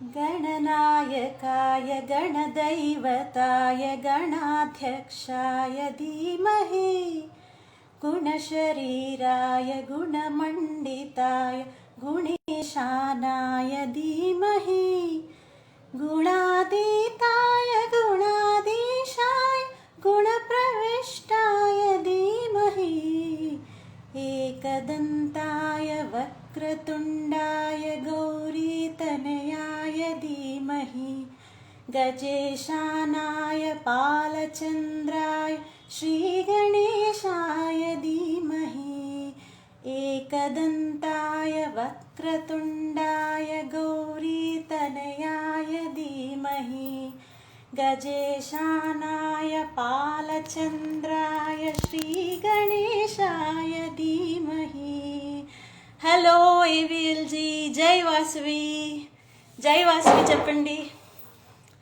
गणनायकाय गणदैवताय गणाध्यक्षाय धीमहि गुणशरीराय गुणमण्डिताय गुणेशानाय धीमहि गुणातीताय गुणाधीशाय गुणप्रविष्टाय धीमहि एकदन्ताय वक्रतुण्डाय गौरीतनयाय धीमहि गजेशानाय पालचन्द्राय श्रीगणेशाय धीमहि एकदन्ताय वक्रतुण्डाय गौरीतनयाय धीमहि गजेशानाय पालचन्द्राय श्रीगणेशाय धीमहि. హలో ఏవిఎల్జీ, జై వాసవి చెప్పండి.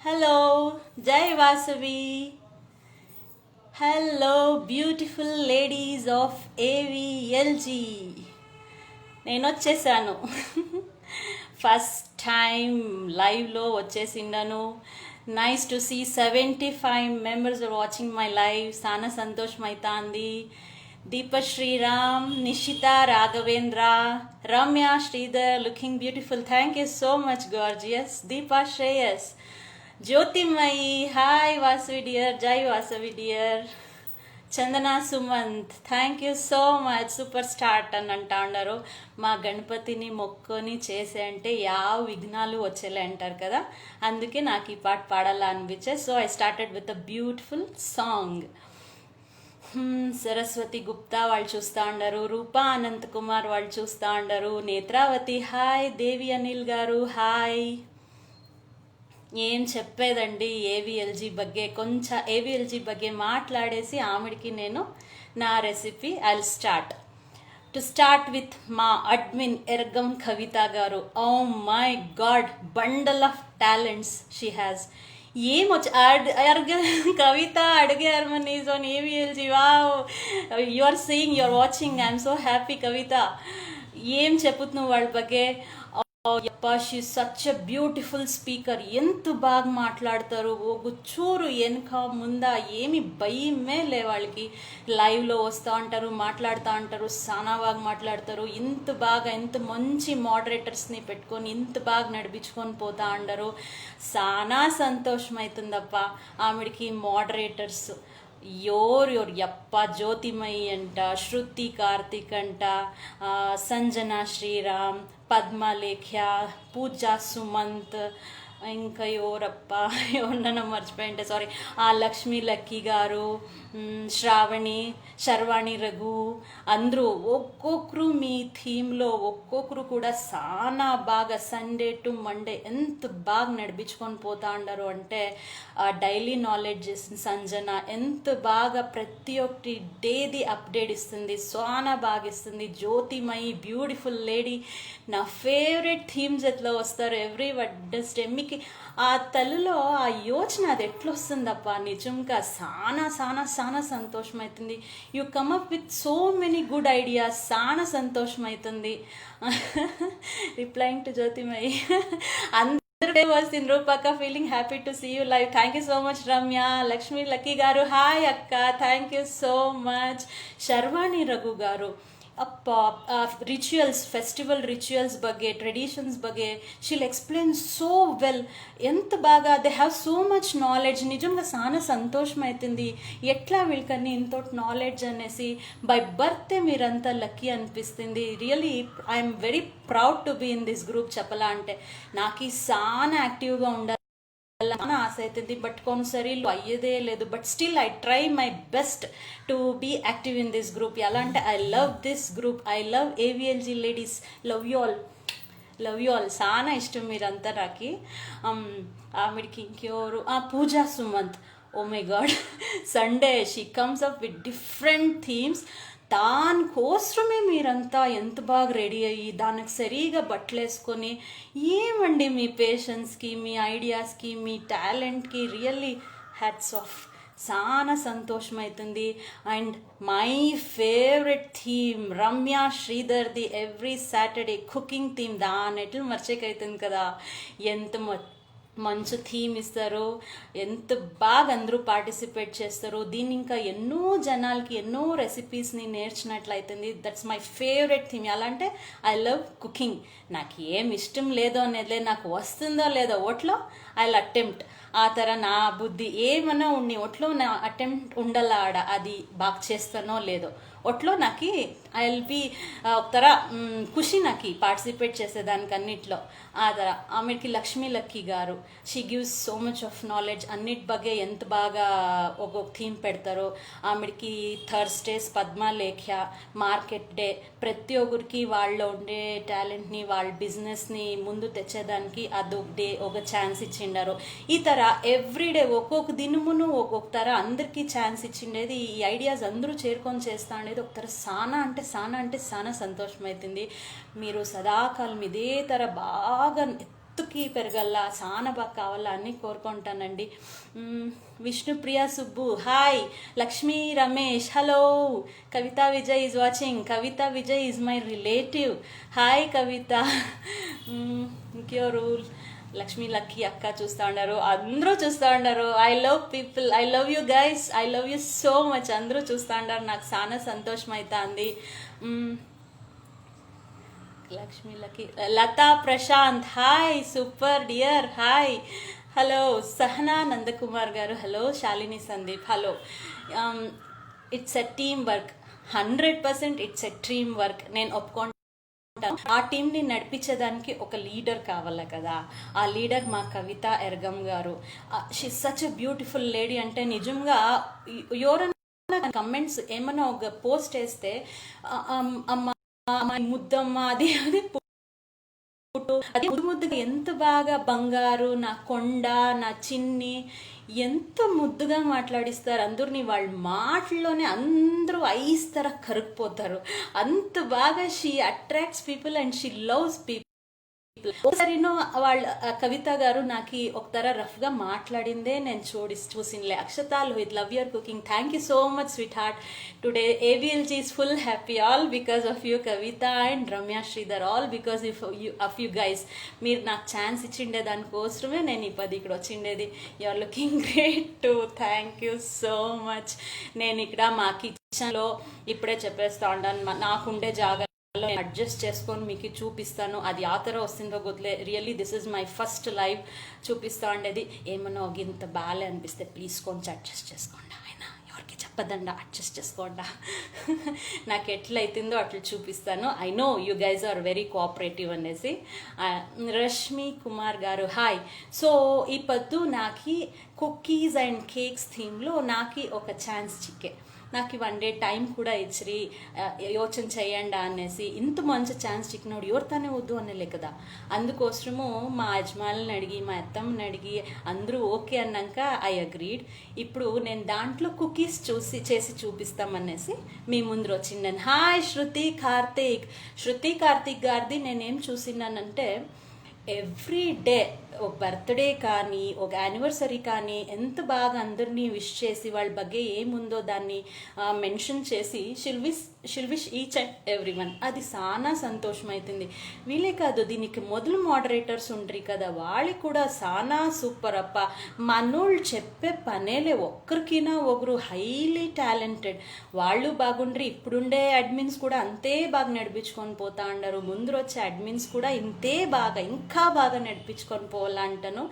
Hello Jai Vasavi. Hello beautiful ladies of AVLG, నేను వచ్చేసాను. ఫస్ట్ టైం లైవ్లో వచ్చేసిండాను. Nice to see 75 members are watching my live. చాలా సంతోషమైతాంది. Deepa Sriram, Nishita Raghavendra, Ramya Sridhar looking beautiful. Thank you so much gorgeous. Deepa Shreyas, Jyothimayi, hi Vasavi dear, Jai Vasavi dear. Chandana Sumanth, thank you so much. Super start అని అంటా ఉన్నారు. మా గణపతిని మొక్కుని చేసే అంటే యావ విఘ్నాలు వచ్చేలే అంటారు కదా, అందుకే నాకు ఈ పాట పాడాలా అనిపించే. So I started with a beautiful song. Saraswati Gupta వాళ్ళు చూస్తూ ఉండరు, రూపా అనంత్ కుమార్ వాళ్ళు చూస్తూ ఉండరు, నేత్రావతి హాయ్, దేవి అనిల్ గారు హాయ్. ఏం చెప్పేదండి ఏవిఎల్జీ ಬಗ್ಗೆ, కొంచెం ఏవిఎల్జీ ಬಗ್ಗೆ మాట్లాడేసి ఆమెడికి నేను నా recipe I start. To start with మా admin Eragam Kavitha garu. Oh my god, bundle of talents she has. ఏమొచ్చి కవిత అడిగే harmonies on AVLG. Wow, you are seeing, you are watching, I'm so happy. Kavitha ఏం చెప్పుతున్నావు వాళ్ళ ಬಗ್ಗೆ? యప్ప, she such a beautiful speaker. ఎంత బాగా మాట్లాడతారు. ఒక చూరు వెనక ముందా ఏమి భయమే లే వాళ్ళకి. లైవ్లో వస్తూ ఉంటారు, మాట్లాడుతూ ఉంటారు, చాలా బాగా మాట్లాడతారు. ఎంత మంచి మోడరేటర్స్ని పెట్టుకొని ఇంత బాగా నడిపించుకొని పోతా ఉండరు. చాలా సంతోషమవుతుందప్ప ఆమెడికి మోడరేటర్స్. ಯೋರ್ ಯಪ್ಪ, ಜ್ಯೋತಿಮಯಿ ಅಂಟ, ಶ್ರುತಿ ಕಾರ್ತಿಕ್ ಅಂಟ, ಸಂಜನಾ ಶ್ರೀರಾಮ್, పద్మలేఖ్య, పూజా సుమంత్, ఇంకా ఎవరన్నా మర్చిపోయింటే సారీ, లక్ష్మీ లక్కీ గారు, శర్వాణి రఘు, అందరూ ఒక్కొక్కరు మీ థీమ్లో ఒక్కొక్కరు కూడా చాలా బాగా సండే టు మండే ఎంత బాగా నడిపించుకొని పోతా ఉండరు అంటే, డైలీ నాలెడ్జ్ చేసిన సంజన ఎంత బాగా ప్రతి ఒక్కటి డేది అప్డేట్ ఇస్తుంది, చాలా బాగా ఇస్తుంది. జ్యోతిమయి బ్యూటిఫుల్ లేడీ, నా ఫేవరెట్ థీమ్స్ ఎట్లా వస్తారు ఎవ్రీ వెడ్నెస్డే. మీకు ఆ తల్లిలో ఆ యోచన అది ఎట్లా వస్తుందప్ప, నిజంగా చాలా సంతోషమవుతుంది. You come up with so many good ideas, చాలా సంతోషమవుతుంది. రిప్లైయింగ్ టు జ్యోతిమయి, అందరూ వస్తుంది. రూపక్క feeling happy to see you live. Thank you so much Ramya. Lakshmi Lucky garu hi అక్క, thank you so much. Sharvani Raghu garu, rituals, festival rituals ಬಗ್ಗೆ, ಟ್ರೆಡಿಷನ್ಸ್ ಬಗ್ಗೆ షీల్ ఎక్స్ప్లెయిన్ సో వెల్. ఎంత బాగా they have so much knowledge. నిజంగా చాలా సంతోషం అవుతుంది. ఎట్లా వీళ్ళకన్నీ ఇంత నాలెడ్జ్ అనేసి. బై బర్తే మీరంతా లక్కీ అనిపిస్తుంది. Really I'm very proud to be in this group. చెప్పాలా అంటే నాకు చాలా యాక్టివ్గా ఉండాలి ఆశ అవుతుంది, బట్ కొన్నిసార్లు అయ్యేదే లేదు. But still I try my best to be active in this group. ఎలా అంటే I love this group, I love AVLG ladies, love you all. చాలా ఇష్టం మీరంతా నాకు. ఆమెడికి ఇంకెవరు, Pooja Sumanth. Oh my god, Sunday she comes up with different themes. దానికోసమే మీరంతా ఎంత బాగా రెడీ అయ్యి దానికి సరిగా బట్టలు వేసుకొని, ఏమండి మీ పేషెన్స్కి, మీ ఐడియాస్కి, మీ టాలెంట్కి రియల్లీ హ్యాట్స్ ఆఫ్. చాలా సంతోషమవుతుంది. And my favourite theme Ramya శ్రీధర్ది ఎవ్రీ సాటర్డే కుకింగ్ థీమ్ దానెట్లు మర్చేకైతుంది కదా. ఎంత మంచి థీమ్ ఇస్తారు, ఎంత బాగా అందరూ పార్టిసిపేట్ చేస్తారు. దీన్ని ఇంకా ఎన్నో జనాలకి ఎన్నో రెసిపీస్ని నేర్చినట్లయితుంది. That's my favourite theme. ఎలా అంటే ఐ లవ్ కుకింగ్. నాకు ఏం ఇష్టం లేదో అనేది, నాకు వస్తుందో లేదో ఒట్లో ఐ విల్ అటెంప్ట్. ఆ ಥರ నా బుద్ధి ఏమన్నా ఉన్ని ఒట్లో నా అటెంప్ట్ ఉండాల ఆడ, అది బాగా చేస్తానో లేదో ఒట్లో నాకు ఐ విల్ బి ఒక ಥರ ఖుషి నాకు పార్టిసిపేట్ చేసేదానికి అన్నిట్లో. ఆ ಥರ ఆమెకి లక్ష్మీ లక్కీ గారు, she gives so much of knowledge. అన్నిటి బగ్గే ఎంత బాగా ఒక్కొక్క థీమ్ పెడతారో. ఆమెకి థర్స్డేస్ పద్మలేఖ్య మార్కెట్ డే, ప్రతి ఒక్కరికి వాళ్ళలో ఉండే టాలెంట్ని వాళ్ళ బిజినెస్ని ముందు తెచ్చేదానికి అదొక డే ఒక ఛాన్స్ ఇచ్చిండారు. ఈ ಥರ ఎవ్రీడే ఒక్కొక్క దినమును ఒక్కొక్క ಥರ అందరికీ ఛాన్స్ ఇచ్చిండేది. ఈ ఐడియాస్ అందరూ చేరుకొని చేస్తా అనేది ఒక ಥರ సానా సంతోషమవుతుంది. మీరు సదాకాలం ఇదే ಥರ బాగా ఎత్తుకి పెరగల్ల, చాలా బాగా కావాలా అని కోరుకుంటానండి. Vishnupriya Subbu hi, Lakshmi Ramesh hello, Kavitha Vijay is watching. Kavitha Vijay is my relative. Hi Kavitha. ఇంకెవరు? లక్ష్మీ లక్కీ అక్క చూస్తూ ఉన్నారు, అందరూ చూస్తూ ఉన్నారు. I love people, I love you guys, I love you so much. అందరూ చూస్తూ ఉన్నారు, నాకు చాలా సంతోషం అవుతుంది. Lakshmi Lucky, Latha Prashanth hi, super dear hi. Hello Sahana Nandakumar garu hello. Shalini Sandeep hello. It's a team work, 100% it's a team work. నేను ఒప్పుకోండి. ఆ టీంని నడిపించేదానికి ఒక లీడర్ కావాలి కదా. ఆ లీడర్ మా కవిత ఎర్గం గారు. She such a beautiful lady. అంటే నిజంగా ఎవరన్నా కమెంట్స్ ఏమన్నా ఒక పోస్ట్ వేస్తే అమ్మ ముద్దమ్మ అది అది అది ముద్దుగా ఎంత బాగా బంగారు, నా కొండ, నా చిన్ని ఎంత ముద్దుగా మాట్లాడిస్తారు అందరినీ. వాళ్ళ మాటల్లోనే అందరూ ఐస్తర కరుక్కుపోతారు. అంత బాగా she attracts people and she loves people. ఒకసారినో వాళ్ళ కవిత గారు నాకు ఒక తర రఫ్గా మాట్లాడిందే నేను చూసినలే. Akshata Lohith love your cooking, thank you so much sweet heart. Today AVLG is full happy, all because of you Kavitha and Ramya Sridhar, all because of you guys. మీరు నాకు ఛాన్స్ ఇచ్చిండే దానికోసమే నేను ఈ పది ఇక్కడ వచ్చిండేది. You are looking great too, thank you so much. నేను ఇక్కడ మా కిచెన్లో ఇప్పుడే చెప్పేస్తా ఉంటాను, నాకుండే జాగా అడ్జస్ట్ చేసుకొని మీకు చూపిస్తాను. అది ఆ తర వస్తుందో వదిలే. Really this is my first live. చూపిస్తా ఉండేది. ఏమన్నా ఇంత బాగాలే అనిపిస్తే ప్లీజ్ కొంచెం అడ్జస్ట్ చేసుకోండి. ఆయన ఎవరికి చెప్పదండా, అడ్జస్ట్ చేసుకోండా. నాకు ఎట్లయితుందో అట్లా చూపిస్తాను. I know you guys are very cooperative అనేసి. రష్మి కుమార్ గారు హాయ్. సో ఈ పొద్దు నాకు కుకీస్ అండ్ కేక్స్ థీమ్లో నాకు ఒక ఛాన్స్ చిక్కే. నాకు 1 డే టైం కూడా ఇచ్చిరి, యోచన చేయండి అనేసి. ఇంత మంచి ఛాన్స్ చిక్కినోడు ఎవరితోనే వద్దు అనేలే కదా. అందుకోసము మా యజమానులను అడిగి మా అత్తమ్మని అడిగి అందరూ ఓకే అన్నాక ఐ అగ్రీడ్. ఇప్పుడు నేను దాంట్లో కుకీస్ చేసి చూపిస్తామనేసి మీ ముందు వచ్చిందని. హాయ్ శృతి కార్తీక్ గారిది నేనేం చూసినానంటే ఎవ్రీ డే ఒక బర్త్డే కానీ ఒక యానివర్సరీ కానీ ఎంత బాగా అందరినీ విష్ చేసి వాళ్ళ ಬಗ್ಗೆ ఏముందో దాన్ని మెన్షన్ చేసి షిల్ wish each and every one. అది చాలా సంతోషం అవుతుంది. వీళ్ళే కాదు, దీనికి మొదలు మోడరేటర్స్ ఉండ్రి కదా, వాళ్ళకి కూడా చాలా సూపర్ అప్ప. మనోళ్ళు చెప్పే పనేలే, ఒక్కరికైనా ఒకరు హైలీ టాలెంటెడ్ వాళ్ళు బాగుండ్రి. ఇప్పుడుండే అడ్మిన్స్ కూడా అంతే బాగా నడిపించుకొని పోతా ఉండరు. ముందు వచ్చే అడ్మిన్స్ కూడా ఇంతే బాగా ఇంకా బాగా నడిపించుకొని పోవాలంటాను.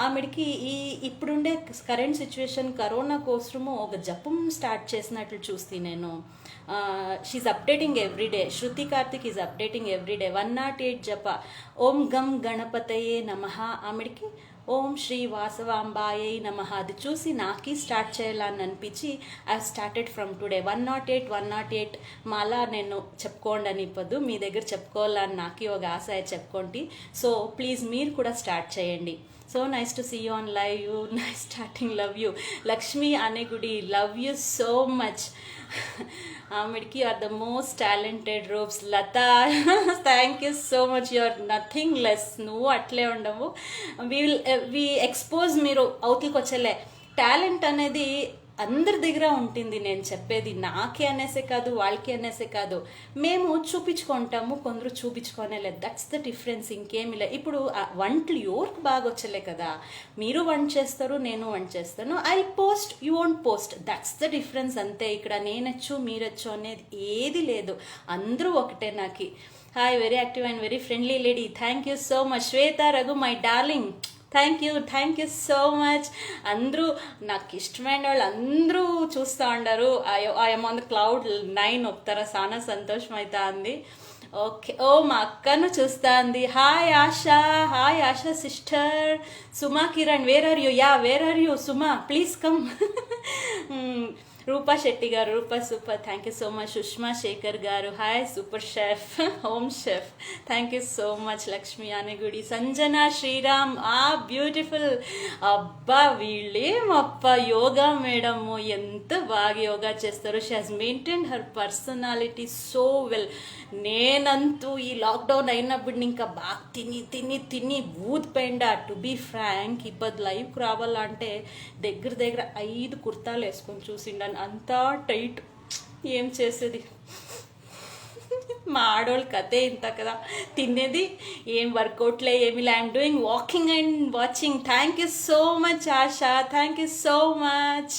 ఆమెడికి ఇప్పుడుండే కరెంట్ సిచ్యువేషన్ కరోనా కోసము ఒక జపం స్టార్ట్ చేసినట్లు చూస్తే నేను. She updating everyday. Shruti Karthik is updating everyday. 108 జప. ఓం గం గణపతయే నమః. ఆమెడికి ఓం శ్రీ వాసవాంబాయే నమః. అది చూసి నాకి స్టార్ట్ చేయాలని అనిపించి ఐ స్టార్టెడ్ ఫ్రమ్ టుడే. 108 మాలా నేను చెప్పుకోండి అని ఇప్పదు, మీ దగ్గర చెప్పుకోవాలని నాకు ఒక ఆశ చెప్పుకోండి. సో ప్లీజ్ మీరు కూడా స్టార్ట్ చేయండి. So nice to see you on live. You nice starting, love you. Lakshmi Anegudi love you so much. ఆమెడికి are the most talented groups. Latha thank you so much, you are nothing less. నువ్వు అట్లే ఉండవు. వి expose మీరు అవతలకి వచ్చేలే. Talent అనేది అందరి దగ్గర ఉంటుంది. నేను చెప్పేది నాకే అనేసే కాదు, వాళ్ళకి అనేసే కాదు. మేము చూపించుకుంటాము, కొందరు చూపించుకోనే లేదు. దట్స్ ద డిఫరెన్స్, ఇంకేమి లేదు. ఇప్పుడు వంటలు ఎవరికి బాగా వచ్చలే కదా, మీరు వంట చేస్తారు, నేను వంట చేస్తాను. I post, you won't post. That's the difference అంతే. ఇక్కడ నేనొచ్చు మీరొచ్చు అనేది ఏది లేదు, అందరూ ఒకటే నాకు. Hi, very active and very friendly lady, thank you so much. Shweta Raghu my darling, thank you so much. అందరూ నాకు ఇష్టమైన వాళ్ళు అందరూ చూస్తూ ఉండారు. ఐఎమ్ ఆన్ ద క్లౌడ్ 9 ఒప్తారా, చాలా సంతోషం అవుతా ఉంది. ఓకే, ఓ మా అక్కను చూస్తా ఉంది. Hi Asha sister. Suma Kiran, where are you Suma, please come. Rupa Shetty garu, Rupa super, thank you so much. Sushma Shekar garu, hi super chef, home chef, thank you so much. Lakshmi Anagudi, Sanjana Sriram, beautiful. అబ్బా వీళ్ళేమప్ప యోగా మేడము, ఎంత బాగా యోగా చేస్తారు. She has maintain her personality so well. నేనంతూ ఈ లాక్డౌన్ అయినప్పుడు ఇంకా బాగా తిని తిని తిని ఊదిపోయిండా. టు బీ ఫ్రాంక్, ఇప్పుడు లైవ్కి రావాలంటే దగ్గర 5 కుర్తాలు వేసుకొని చూసిండాను, అంతా టైట్. ఏం చేసేది, మా ఆడవాళ్ళ కథే ఇంత కదా. తినేది ఏం వర్కౌట్లే ఏమి. I'm doing walking and watching. Thank you so much ASHA, thank you so much.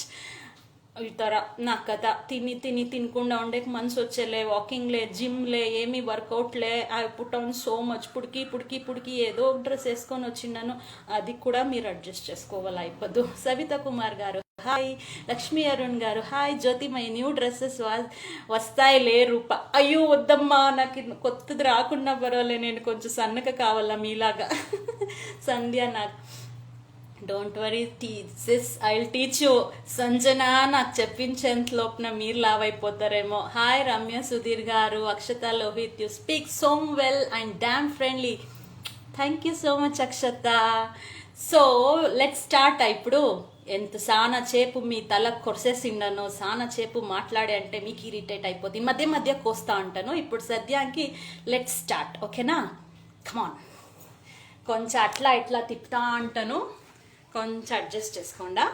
ఈ ಥರ నా కథ, తినకుండా ఉండేకి మనసు వచ్చేలే, వాకింగ్లే, జిమ్లే, ఏమి వర్కౌట్లే. I put on so much. పుడికి ఏదో ఒక డ్రెస్ వేసుకొని వచ్చిన్నాను, అది కూడా మీరు అడ్జస్ట్ చేసుకోవాలి అయిపోద్దు. సవిత కుమార్ గారు, hi. Lakshmi Arun garu, hi. Jyothi, my new dresses వస్తాయిలే. రూప, అయ్యో వద్దమ్మా, నాకు కొత్తది రాకుండా పర్వాలే, నేను కొంచెం సన్నగా కావాలా మీలాగా. సంధ్య, నాకు don't worry sis, I will teach you. Sanjana, నాకు చెప్పించేంత లోపల మీరు లావ్ అయిపోతారేమో. Hi Ramya Sudheer garu, Akshata Lohith, you speak so well and damn friendly. Thank you so much Akshata. So let's start. ఇప్పుడు ఎంత సానా చేపు మీ తల కొరిసేసిండను, సానా చేపు మాట్లాడే అంటే మీకు ఇరిటేట్ అయిపోతుంది. మధ్య కోస్తా అంటాను. ఇప్పుడు సద్యానికి లెట్స్ స్టార్ట్, ఓకేనా? కమాన్. కొంచెం అట్లా ఇట్లా తిప్పుతా అంటాను, కొంచెం అడ్జస్ట్ చేసుకోండా.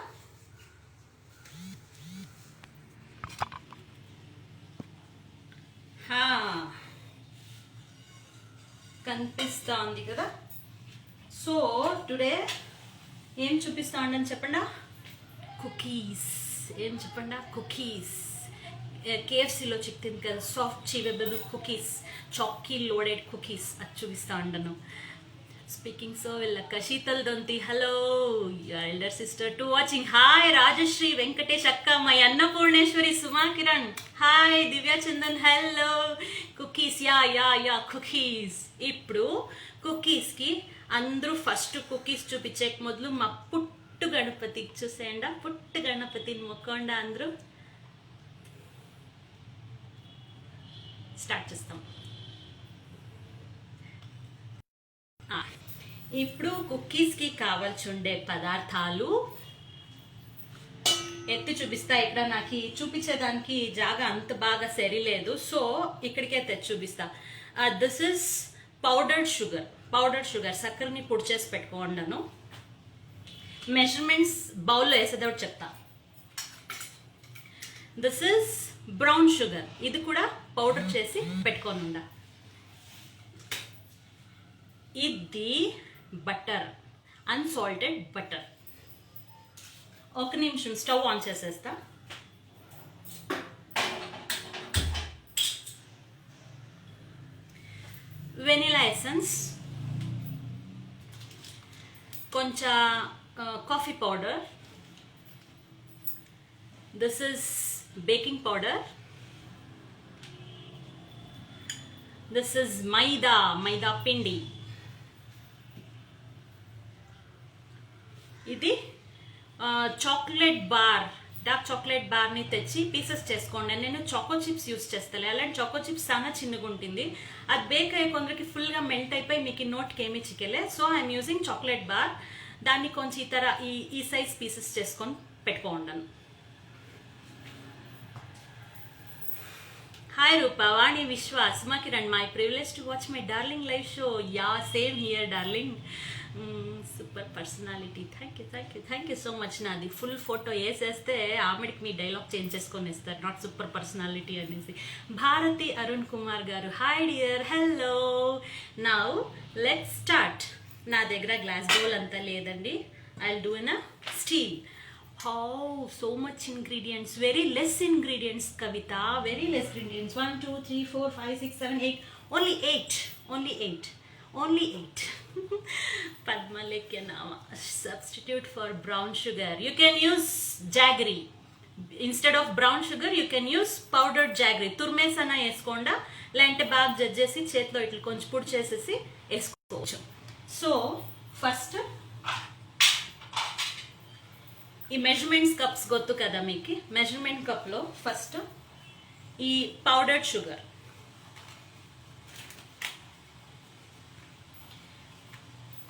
కనిపిస్తా ఉంది కదా. సో టుడే ఏం చూపిస్తా ఉండని చెప్పండా? కుకీస్. ఏం చెప్పండా? కుకీస్. కేఎఫ్సీలో చిక్కింది కదా, soft chewable cookies, choco loaded cookies, అది చూపిస్తా ఉండను. స్పీకింగ్ సో వెళ్ళక్క. Sheetal Donthi, hello. Elder sister too watching. Hi Rajashree Venkatesh అక్క, my Annapoorneshwari, Suma Kiran, hi. Divya Chandan, hello. Cookies, yeah cookies. ఇప్పుడు కుకీస్కి అందరూ ఫస్ట్ కుకీస్ చూపించే మొదలు మా పుట్టు గణపతికి చూసేయండి. పుట్టు గణపతిని మొక్కండా అందరూ. స్టార్ట్ చేస్తాం. ఇప్పుడు కుకీస్కి కావాల్సి ఉండే పదార్థాలు ఎత్తి చూపిస్తా. ఇక్కడ నాకు చూపించేదానికి జాగా అంత బాగా సరిలేదు, సో ఇక్కడికే తెచ్చి చూపిస్తా. దిస్ ఇస్ పౌడర్డ్ షుగర్, చక్కెరని పొడి చేసి పెట్టుకోండాను. మెజర్మెంట్స్ బౌల్లో వేసేదేవాడు చెప్తా. దిస్ ఇస్ బ్రౌన్ షుగర్, ఇది కూడా పౌడర్ చేసి పెట్టుకొని ఉండ. ఇది బటర్, అన్సాల్టెడ్ బటర్. ఒక నిమిషం స్టవ్ ఆన్ చేసేస్తా. వెనిలా ఎసెన్స్, కొంచెం coffee powder, this is baking powder, this is maida పిండి, ఇది చాక్లెట్ బార్, డార్క్ చాక్లెట్ బార్ని తెచ్చి పీసెస్ చేసుకోండి. నేను చాకో చిప్స్ యూస్ చేస్తాను. అలాంటి చాకో చిప్స్ చాలా చిన్నగా ఉంటుంది, అది బేక్ అయ్యే కొందరికి ఫుల్గా మెల్ట్ అయిపోయి మీకు నోట్కి ఏమీ చికెలే. So I'm using chocolate bar. దాన్ని కొంచెం ఈ సైజ్ పీసెస్ చేసుకొని పెట్టుకోండాను. Hi Rupa, Vani, Vishwa, Suma Kiran, my privilege to watch my darling live show. Yeah same here darling. Super personality. Thank you so much. నాది ఫుల్ ఫోటో వేసేస్తే ఆమెడికి మీ డైలాగ్ చేంజ్ చేసుకొని ఇస్తారు, నాట్ సూపర్ పర్సనాలిటీ అనేసి. భారతి అరుణ్ కుమార్ గారు hi dear, hello. Now let's start. నా దగ్గర glass bowl అంతా లేదండి, I will do in a steel. Oh, so much ingredients. Very less ingredients, Kavita. Very less ingredients. 1, 2, 3, 4, 5, 6, 7, 8. Only 8. Only 8. Only 8. Padmalekya Nama. Substitute for brown sugar. You can use jaggery. Instead of brown sugar, you can use powdered jaggery. Turmesana eskonda. Lente baag judgesi chetlo itlu konchu put chesesi eskochu. So, first ఈ measurements cups గొత్తు కదా మీకు. Measurement కప్లో first ఈ powdered sugar,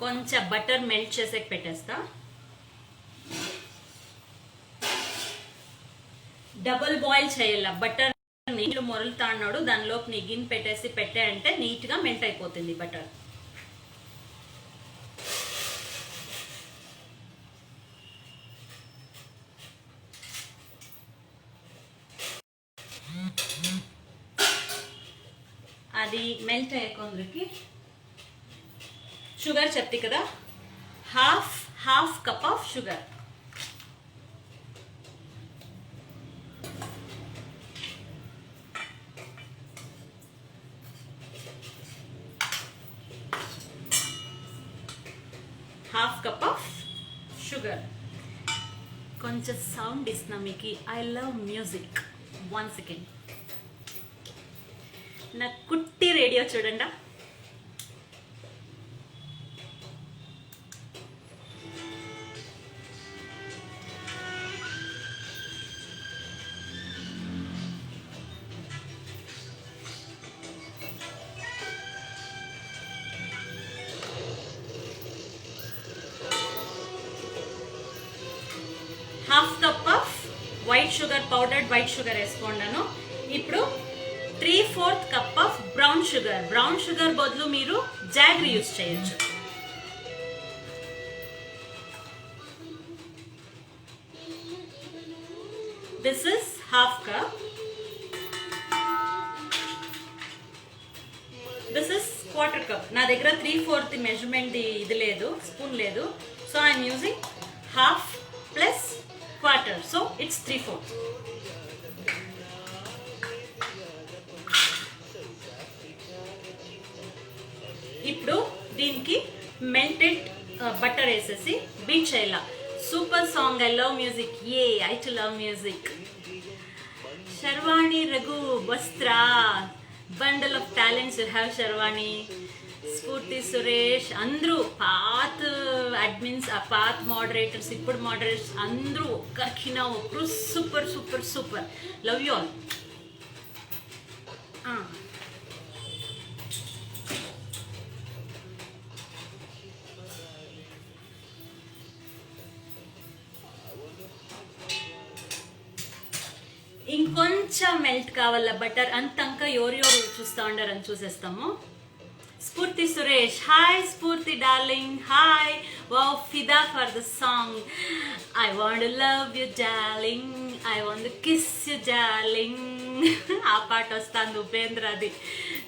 కొంచెం butter melt చేసేకి పెట్టేస్తా. Double boil చేయాల. Butter నీళ్ళు మొరలుతా అన్నాడు, దానిలోకి నీ గిన్నె పెట్టే అంటే నీట్గా మెల్ట్ అయిపోతుంది బటర్. అది మెల్ట్ అయ్యేకొందరికి షుగర్ చెప్తే కదా, half cup of sugar. Half cup of sugar. కొంచెం సౌండ్ ఇస్తున్నా మీకు. I love music. 1 సెకండ్. నా కుట్టి రేడియో చూడండి. Half cup off white sugar, powdered white sugar వేసుకున్నాను. ఇప్పుడు 3/4 cup of brown sugar. Brown sugar బదులు మీరు జాగరీ యూజ్ చేయొచ్చు. This is half cup. This is 1/4 cup. నా దగ్గర 3/4 మెజర్మెంట్ ఇది లేదు, స్పూన్ లేదు. So I'm using half plus 1/4. So it's 3/4. ఇప్పుడు దీనికి మెల్టెడ్ బటర్ వేసేసి బీట్ చేయాల. Super song. I love music. I too love music. Sharvani Raghu వస్త్రా, bundle of talents you have Sharvani. Spoorthi Suresh, అందరూ పాత అడ్మిన్స్, పాత మోడరేటర్స్, ఇప్పుడు మోడరేటర్స్ అందరూ ఒక్కరికినా ఒకరు super super super. Love you all. ఇంకొంచెం మెల్ట్ కావాల బటర్. అంతంకా ఎవరెవరు చూస్తూ ఉండారని చూసేస్తాము. Spoorthi Suresh, hi Spoorthi darling, hi. Wow, ఫిదా for the song. I want to love you darling, I want to kiss you darling. ఆ పాట వస్తుంది ఉపేంద్రది.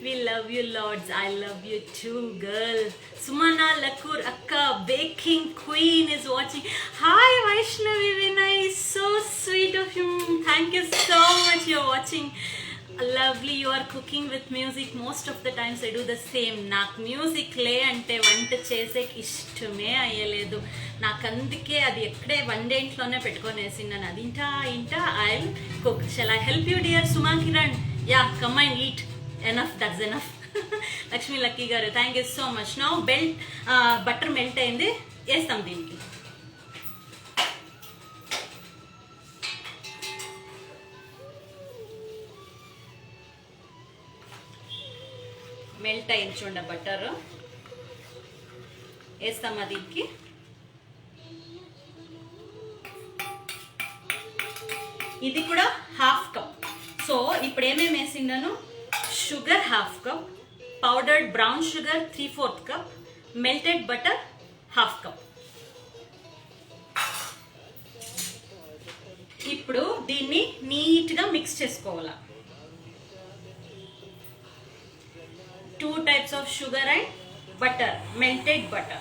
We love you lords. I love you too girl. Sumana Lakur అక్క, baking queen is watching. Hi Vaishnavi Vinay, so sweet of you. Thank you so much. You're watching. Lovely, you are cooking with music. Most of the times I do the same. నాకు music లే అంటే వంట చేసేకి ఇష్టమే అయ్యలేదు. నాకు అందుకే అది ఎక్కడే వంటేంట్లోనే పెట్టుకొనేసి నేను అది ఇంటా I cook. Shall I help you dear Suma Kiran? Yeah, come and eat. Enough, that's enough. Lakshmi Lucky గారు, thank you so much. Now butter melt అయింది, వేస్తాం దీనికి. మెల్ట్ అయింది చూడ బటర్, వేస్తామా దీనికి. ఇది కూడా హాఫ్ కప్. సో ఇప్పుడు ఏమేమి వేసిండాను? Sugar half cup, powdered brown sugar 3/4 cup, melted butter half cup. ఇప్పుడు దీన్ని నీట్గా మిక్స్ చేసుకోవాలా. 2 types of sugar and butter, melted butter.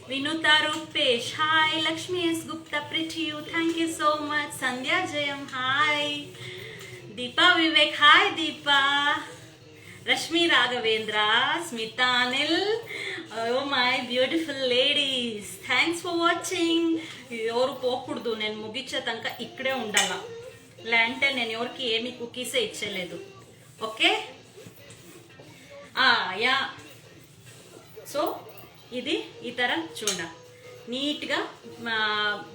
Vinuta Rupesh, hi. Lakshmi S. Gupta, pretty you, thank you so much. Sandhya Jayam, hi. Deepa Vivek, hi Deepa. Rashmi Raghavendra, Smita Anil, oh my beautiful ladies, thanks for watching. ఎవరు పోకూడదు, నేను ముగించే తనక ఇక్కడే ఉండాల, లేదంటే నేను ఎవరికి ఏమి కుకీసే ఇచ్చలేదు. Okay yeah. సో ఇది ఈ తర చూడ నీట్గా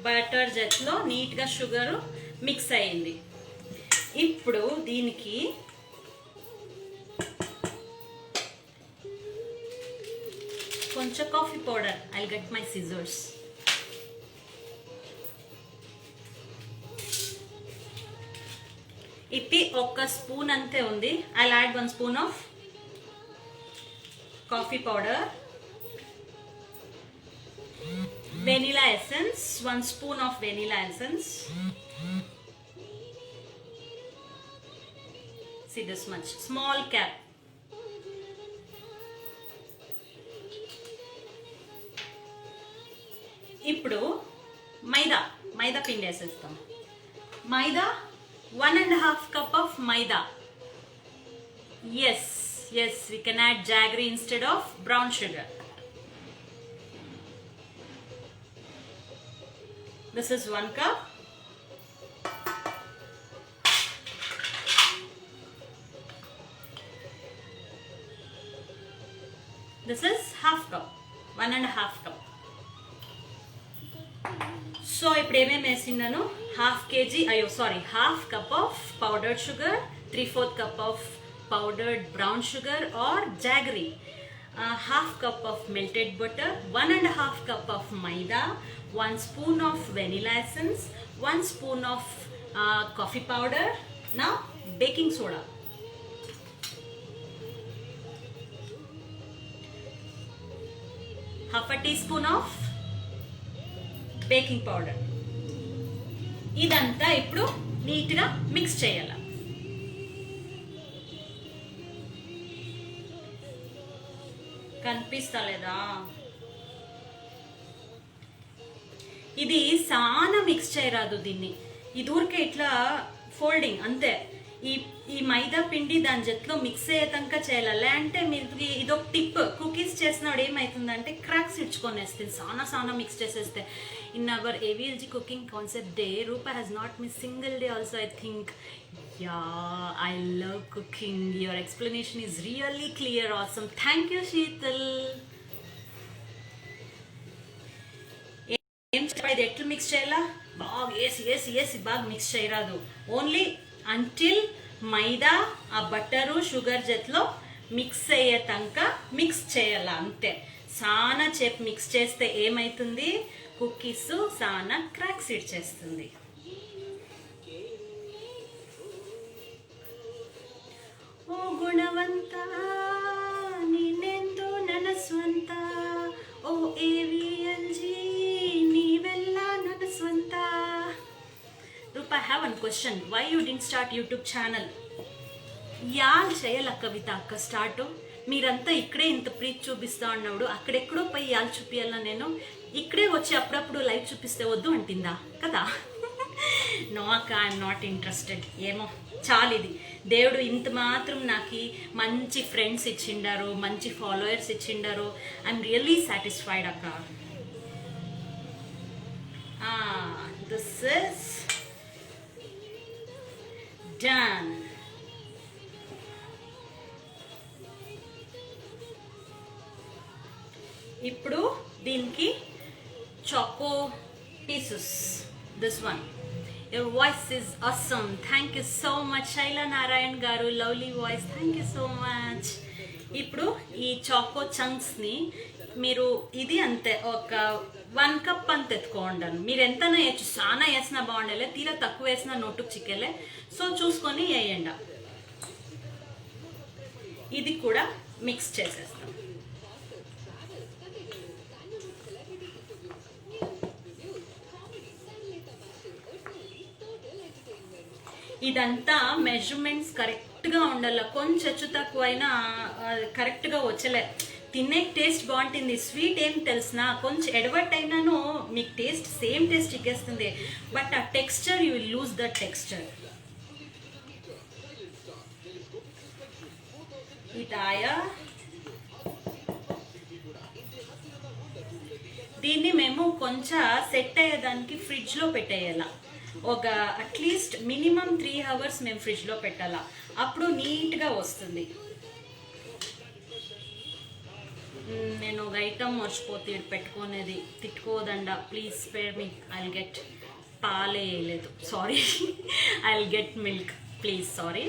బటర్ జెట్లో నీట్గా షుగరు మిక్స్ అయ్యింది. ఇప్పుడు దీనికి కొంచెం coffee powder, I get my scissors. ఇది ఒక స్పూన్ అంతే ఉంది. I add 1 spoon of coffee powder, vanilla essence, 1 spoon of vanilla essence. See this much, small cap. ఇప్పుడు మైదా పిండి వేసేస్తాం. మైదా 1.5 cup of maida. Yes, we can add jaggery instead of brown sugar. This is 1 cup. This is half cup, 1.5 cup. So ఇప్పుడు ఏమేమి వేసినాను, half cup of powdered sugar, 3/4 cup of powdered brown sugar or jaggery, half cup of melted butter, 1.5 cup of maida, 1 spoon of vanilla essence, 1 spoon of coffee powder. నా baking soda, half a teaspoon of baking powder. ఇదంతా ఇప్పుడు నీట్గా mix చేయాల. కనిపిస్తలేదా? ఇది సానా mix చేయరాదు దీన్ని, ఇది ఊరికే ఇట్లా ఫోల్డింగ్ అంతే. ఈ మైదా పిండి దాని జట్లో మిక్స్ అయ్యేదాకా చేయాలి. అంటే మీరు ఇదొక టిప్, కుకీస్ చేసినప్పుడు ఏమవుతుందంటే క్రాక్స్ ఇచ్చుకొనేస్తుంది సానా మిక్స్ చేసేస్తే. In our AVLG cooking concept day, Rupa has not miss single day also. I think I love cooking. Your explanation is really clear, awesome. Thank you Sheetal. ఏం చెప్పాలి, ఇది ఎట్లు మిక్స్ చేయాలా? బాగా వేసి బాగా మిక్స్ చేయరాదు. ఓన్లీ అంటిల్ మైదా ఆ బట్టరు షుగర్ జట్లో మిక్స్ అయ్యేతంక మిక్స్ చేయాల అంతే. సానా చేపు మిక్స్ చేస్తే ఏమైతుంది, కుకీస్ సానా క్రాక్స్ ఇచ్చేస్తుంది. ఓ గుణవంత ನೀನೆಂದು ನನ್ನ ಸ್ವಂತ, ಓ AVLG ನೀವೆಲ್ಲ ನನ್ನ ಸ್ವಂತ. Rupa, I have one question. Why you didn't start YouTube channel? Y'all చేయాల కవిత అక్క స్టార్ట్. మీరంతా ఇక్కడే ఇంత ప్రీతి చూపిస్తా ఉన్నప్పుడు అక్కడెక్కడో పోయి యాల్ చూపియాల, నేను ఇక్కడే వచ్చి అప్పుడప్పుడు లైవ్ చూపిస్తే వద్దు అంటుందా కదా? నో అక్క, ఐఎమ్ నాట్ ఇంట్రెస్టెడ్. ఏమో చాలు, ఇది దేవుడు ఇంత మాత్రం నాకు మంచి ఫ్రెండ్స్ ఇచ్చిండారు, మంచి ఫాలోయర్స్ ఇచ్చిండారు. ఐఎమ్ రియల్లీ సాటిస్ఫైడ్ అక్క. This is done. ఇప్పుడు దీనికి choco pieces. This one, your voice is awesome. Thank you so much Shaila Narayan గారు, lovely voice, thank you so much. ఇప్పుడు ఈ చాకో చంక్స్ని మీరు ఇది అంతే ఒక 1 cup అంత ఎత్తుకోండాను. మీరు ఎంతనా వేయచ్చు, చాలా వేసినా బాగుండేలే, తీరా తక్కువ వేసినా నోటుకు చిక్కేలే. సో చూసుకొని వేయండి. ఇది కూడా మిక్స్ చేసేస్తాం. ఇదంతా మెజర్మెంట్స్ కరెక్ట్గా ఉండాల. కొంచెం హెచ్చు తక్కువైనా కరెక్ట్గా వచ్చలే. తినే టేస్ట్ బాగుంటుంది. స్వీట్ ఏం తెలిసినా కొంచెం ఎడవట్ అయినాను మీకు టేస్ట్ సేమ్ టేస్ట్ ఇచ్చేస్తుంది. బట్ ఆ texture you will lose the texture. ఇదాయా దీన్ని మేము కొంచెం సెట్ అయ్యేదానికి ఫ్రిడ్జ్లో పెట్టేయాల. ఒక అట్లీస్ట్ మినిమం 3 hours మేము ఫ్రిడ్జ్లో పెట్టాలా. అప్పుడు నీట్గా వస్తుంది. నేను ఒక ఐటమ్ మర్చిపోతే పెట్టుకునేది. తిట్టుకోదండా, please spare me. I will get పాలే లేదు, sorry. I will get milk please, sorry.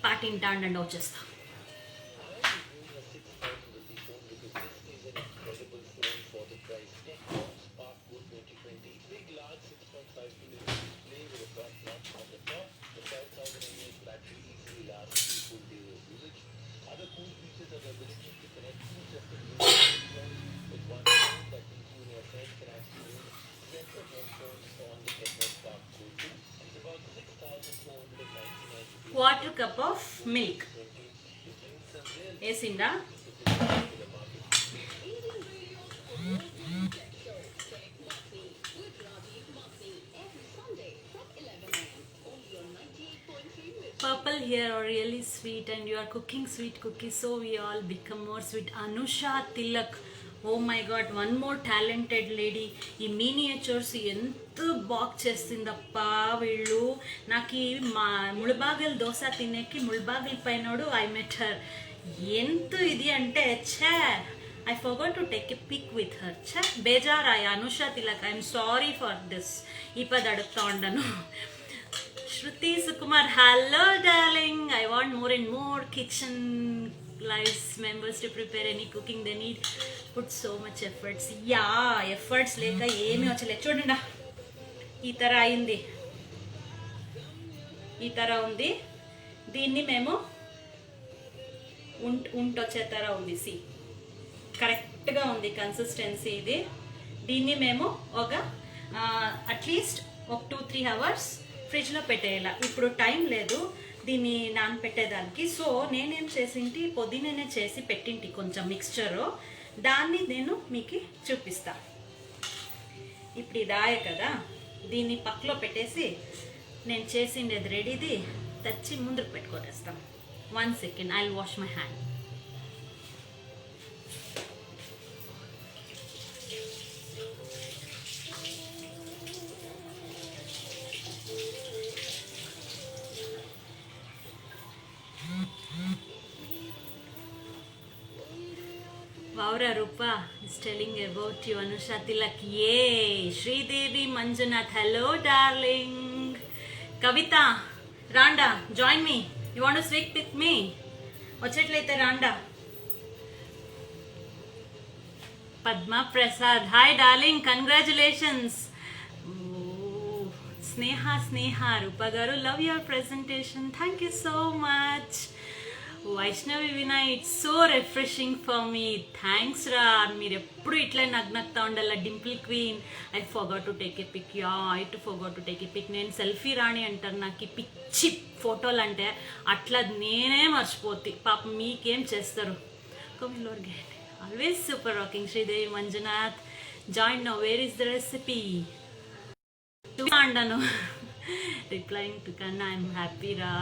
పాటింటాండండి, వచ్చేస్తా. Quarter cup of milk వేసిందా? Purple here are really sweet and you are cooking sweet cookies, so we all become more sweet. Anusha Tilak, oh my god, one more talented lady. ఈ miniatures ఎంత బాగా చేస్తుందప్పా వీళ్ళు. నాకు మా ముళబాగల్ దోశ తినేకి ముళబాగల్ పైనోడు I met her. ఎంత ఇది అంటే ఛే, I forgot to take a pic with her. ఛే బేజారాయ. Anusha Tilak, I'm sorry for this. ఈ పది అడుగుతా ఉండను. Shruti Sukumar, hello darling. I want more and more kitchen lives members to prepare any cooking they need. Put so much efforts. Yeah, efforts leka ఏమీ వచ్చలే. చూడండి ఈ తర అయింది, ఈ తర ఉంది. దీన్ని మేము ఉంటొచ్చే తర ఉంది. సి కరెక్ట్గా ఉంది కన్సిస్టెన్సీ ఇది. దీన్ని మేము ఒక అట్లీస్ట్ ఒక 2-3 hours ఫ్రిడ్జ్లో పెట్టేయాల. ఇప్పుడు టైం లేదు దీన్ని నానపెట్టేదానికి. సో నేనేం చేసింటి, పొద్దున్నే చేసి పెట్టింటి కొంచెం మిక్స్చరు. దాన్ని నేను మీకు చూపిస్తా. ఇప్పుడు ఇది ఆయ కదా, దీన్ని పక్కలో పెట్టేసి నేను చేసిండేది రెడీది తెచ్చి ముందుకు పెట్టుకొనేస్తాం. 1 second, I will wash my hand. Vaura Rupa is telling about you, Anusha Tilak. Yay! Sridevi Manjunath, hello darling. Kavita, Randa, join me. You want to speak with me? Vachetlaithe Randa. Padma Prasad, hi darling, congratulations. Oh, Sneha, Rupa Garu, love your presentation. Thank you so much. Vaishnavi Vinay, it's so refreshing for me. Thanks రా. మీరు ఎప్పుడు ఇట్లా నగ్నగ్తా ఉండాల. Dimple queen, I forgot to take a pic. Yeah, I too forgot to take a pic. నేను selfie రాణి అంటారు. నాకు పిచ్చి ఫోటోలు అంటే అట్లా నేనే మర్చిపోతి. పాపం మీకేం చేస్తారు. Always super rocking. Sridevi Manjunath, join now. Where is the recipe? అండాను replying to Kanna, I'm happy రా.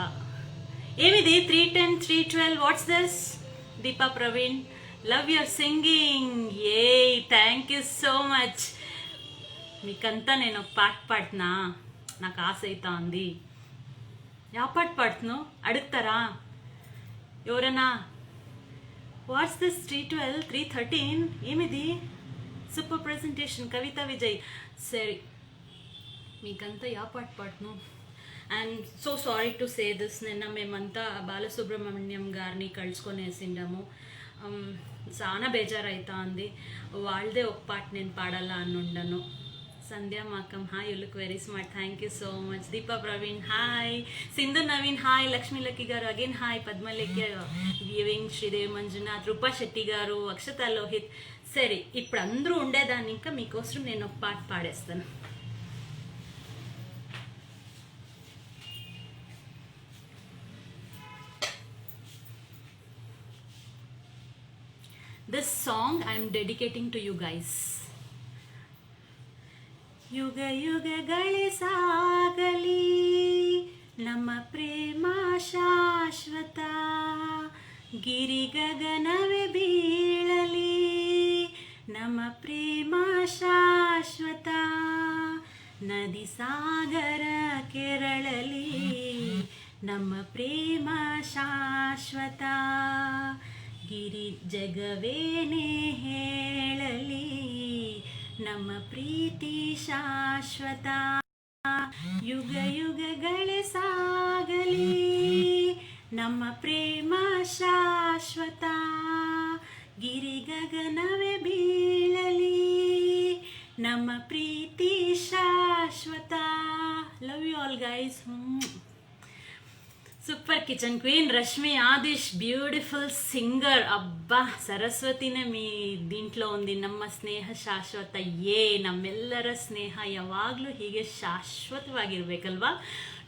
ఏమిది 310 312? What's this? Deepa Praveen, love your singing. ఏ థ్యాంక్ యూ సో మచ్. మీకంతా నేను ఒక పాట పాడినా, నాకు ఆశ అవుతా ఉంది. యా పాట పాడుతున్నావు అడుగుతారా ఎవరన్నా? What's this 312 313? ఏమిది? Super presentation Kavitha Vijay. సరే, మీకంతా యా పాట పాడుతున్నావు? And so sorry to say this. నిన్న మేమంతా బాలసుబ్రహ్మణ్యం గారిని కలుసుకొనేసిండాము. చాలా బేజారు అవుతా ఉంది. వాళ్ళదే ఒక పాట నేను పాడాలా అని ఉండను. Sandhya Makam, hi, you look very smart. Thank you so much. Deepa Praveen, hi. Sindhu Naveen, hi. Lakshmi Lucky garu, again hi. Padma Lekya viewing, Sridevi Manjunath, Rupa Shetty garu, Akshata Lohit. సరే ఇప్పుడు అందరూ ఉండేదాన్ని ఇంకా మీకోసం నేను ఒక పాట పాడేస్తాను. This song I am dedicating to you guys. ಯುಗ ಯುಗಗಳೇ ಸಾಗಲಿ ನಮ್ಮ ಪ್ರೇಮ ಶಾಶ್ವತ, ಗಿರಿ ಗಗನವೇ ಬೀಳಲಿ ನಮ್ಮ ಪ್ರೇಮ ಶಾಶ್ವತ, ನದಿ ಸಾಗರ ಕೆರಳಲಿ ನಮ್ಮ ಪ್ರೇಮ ಶಾಶ್ವತ, ಗಿರಿ ಜಗವೇನೇ ಹೇಳಲಿ ನಮ್ಮ ಪ್ರೀತಿ ಶಾಶ್ವತ, ಯುಗ ಯುಗಗಳೇ ಸಾಗಲಿ ನಮ್ಮ ಪ್ರೇಮ ಶಾಶ್ವತ, ಗಿರಿ ಗಗನವೇ ಬೀಳಲಿ ನಮ್ಮ ಪ್ರೀತಿ ಶಾಶ್ವತ. Love you all guys. Super kitchen queen Rashmi Adish, beautiful singer. ಅಬ್ಬಾ ಸರಸ್ವತಿನೇ మీ దీంట్లో ఉంది. ನಮ್ಮ ಸ್ನೇಹ ಶಾಶ್ವತ. ನಮ್ಮೆಲ್ಲರ ಸ್ನೇಹ ಯಾವಾಗಲೂ ಹೀಗೆ ಶಾಶ್ವತವಾಗಿರ್ಬೇಕಲ್ವಾ.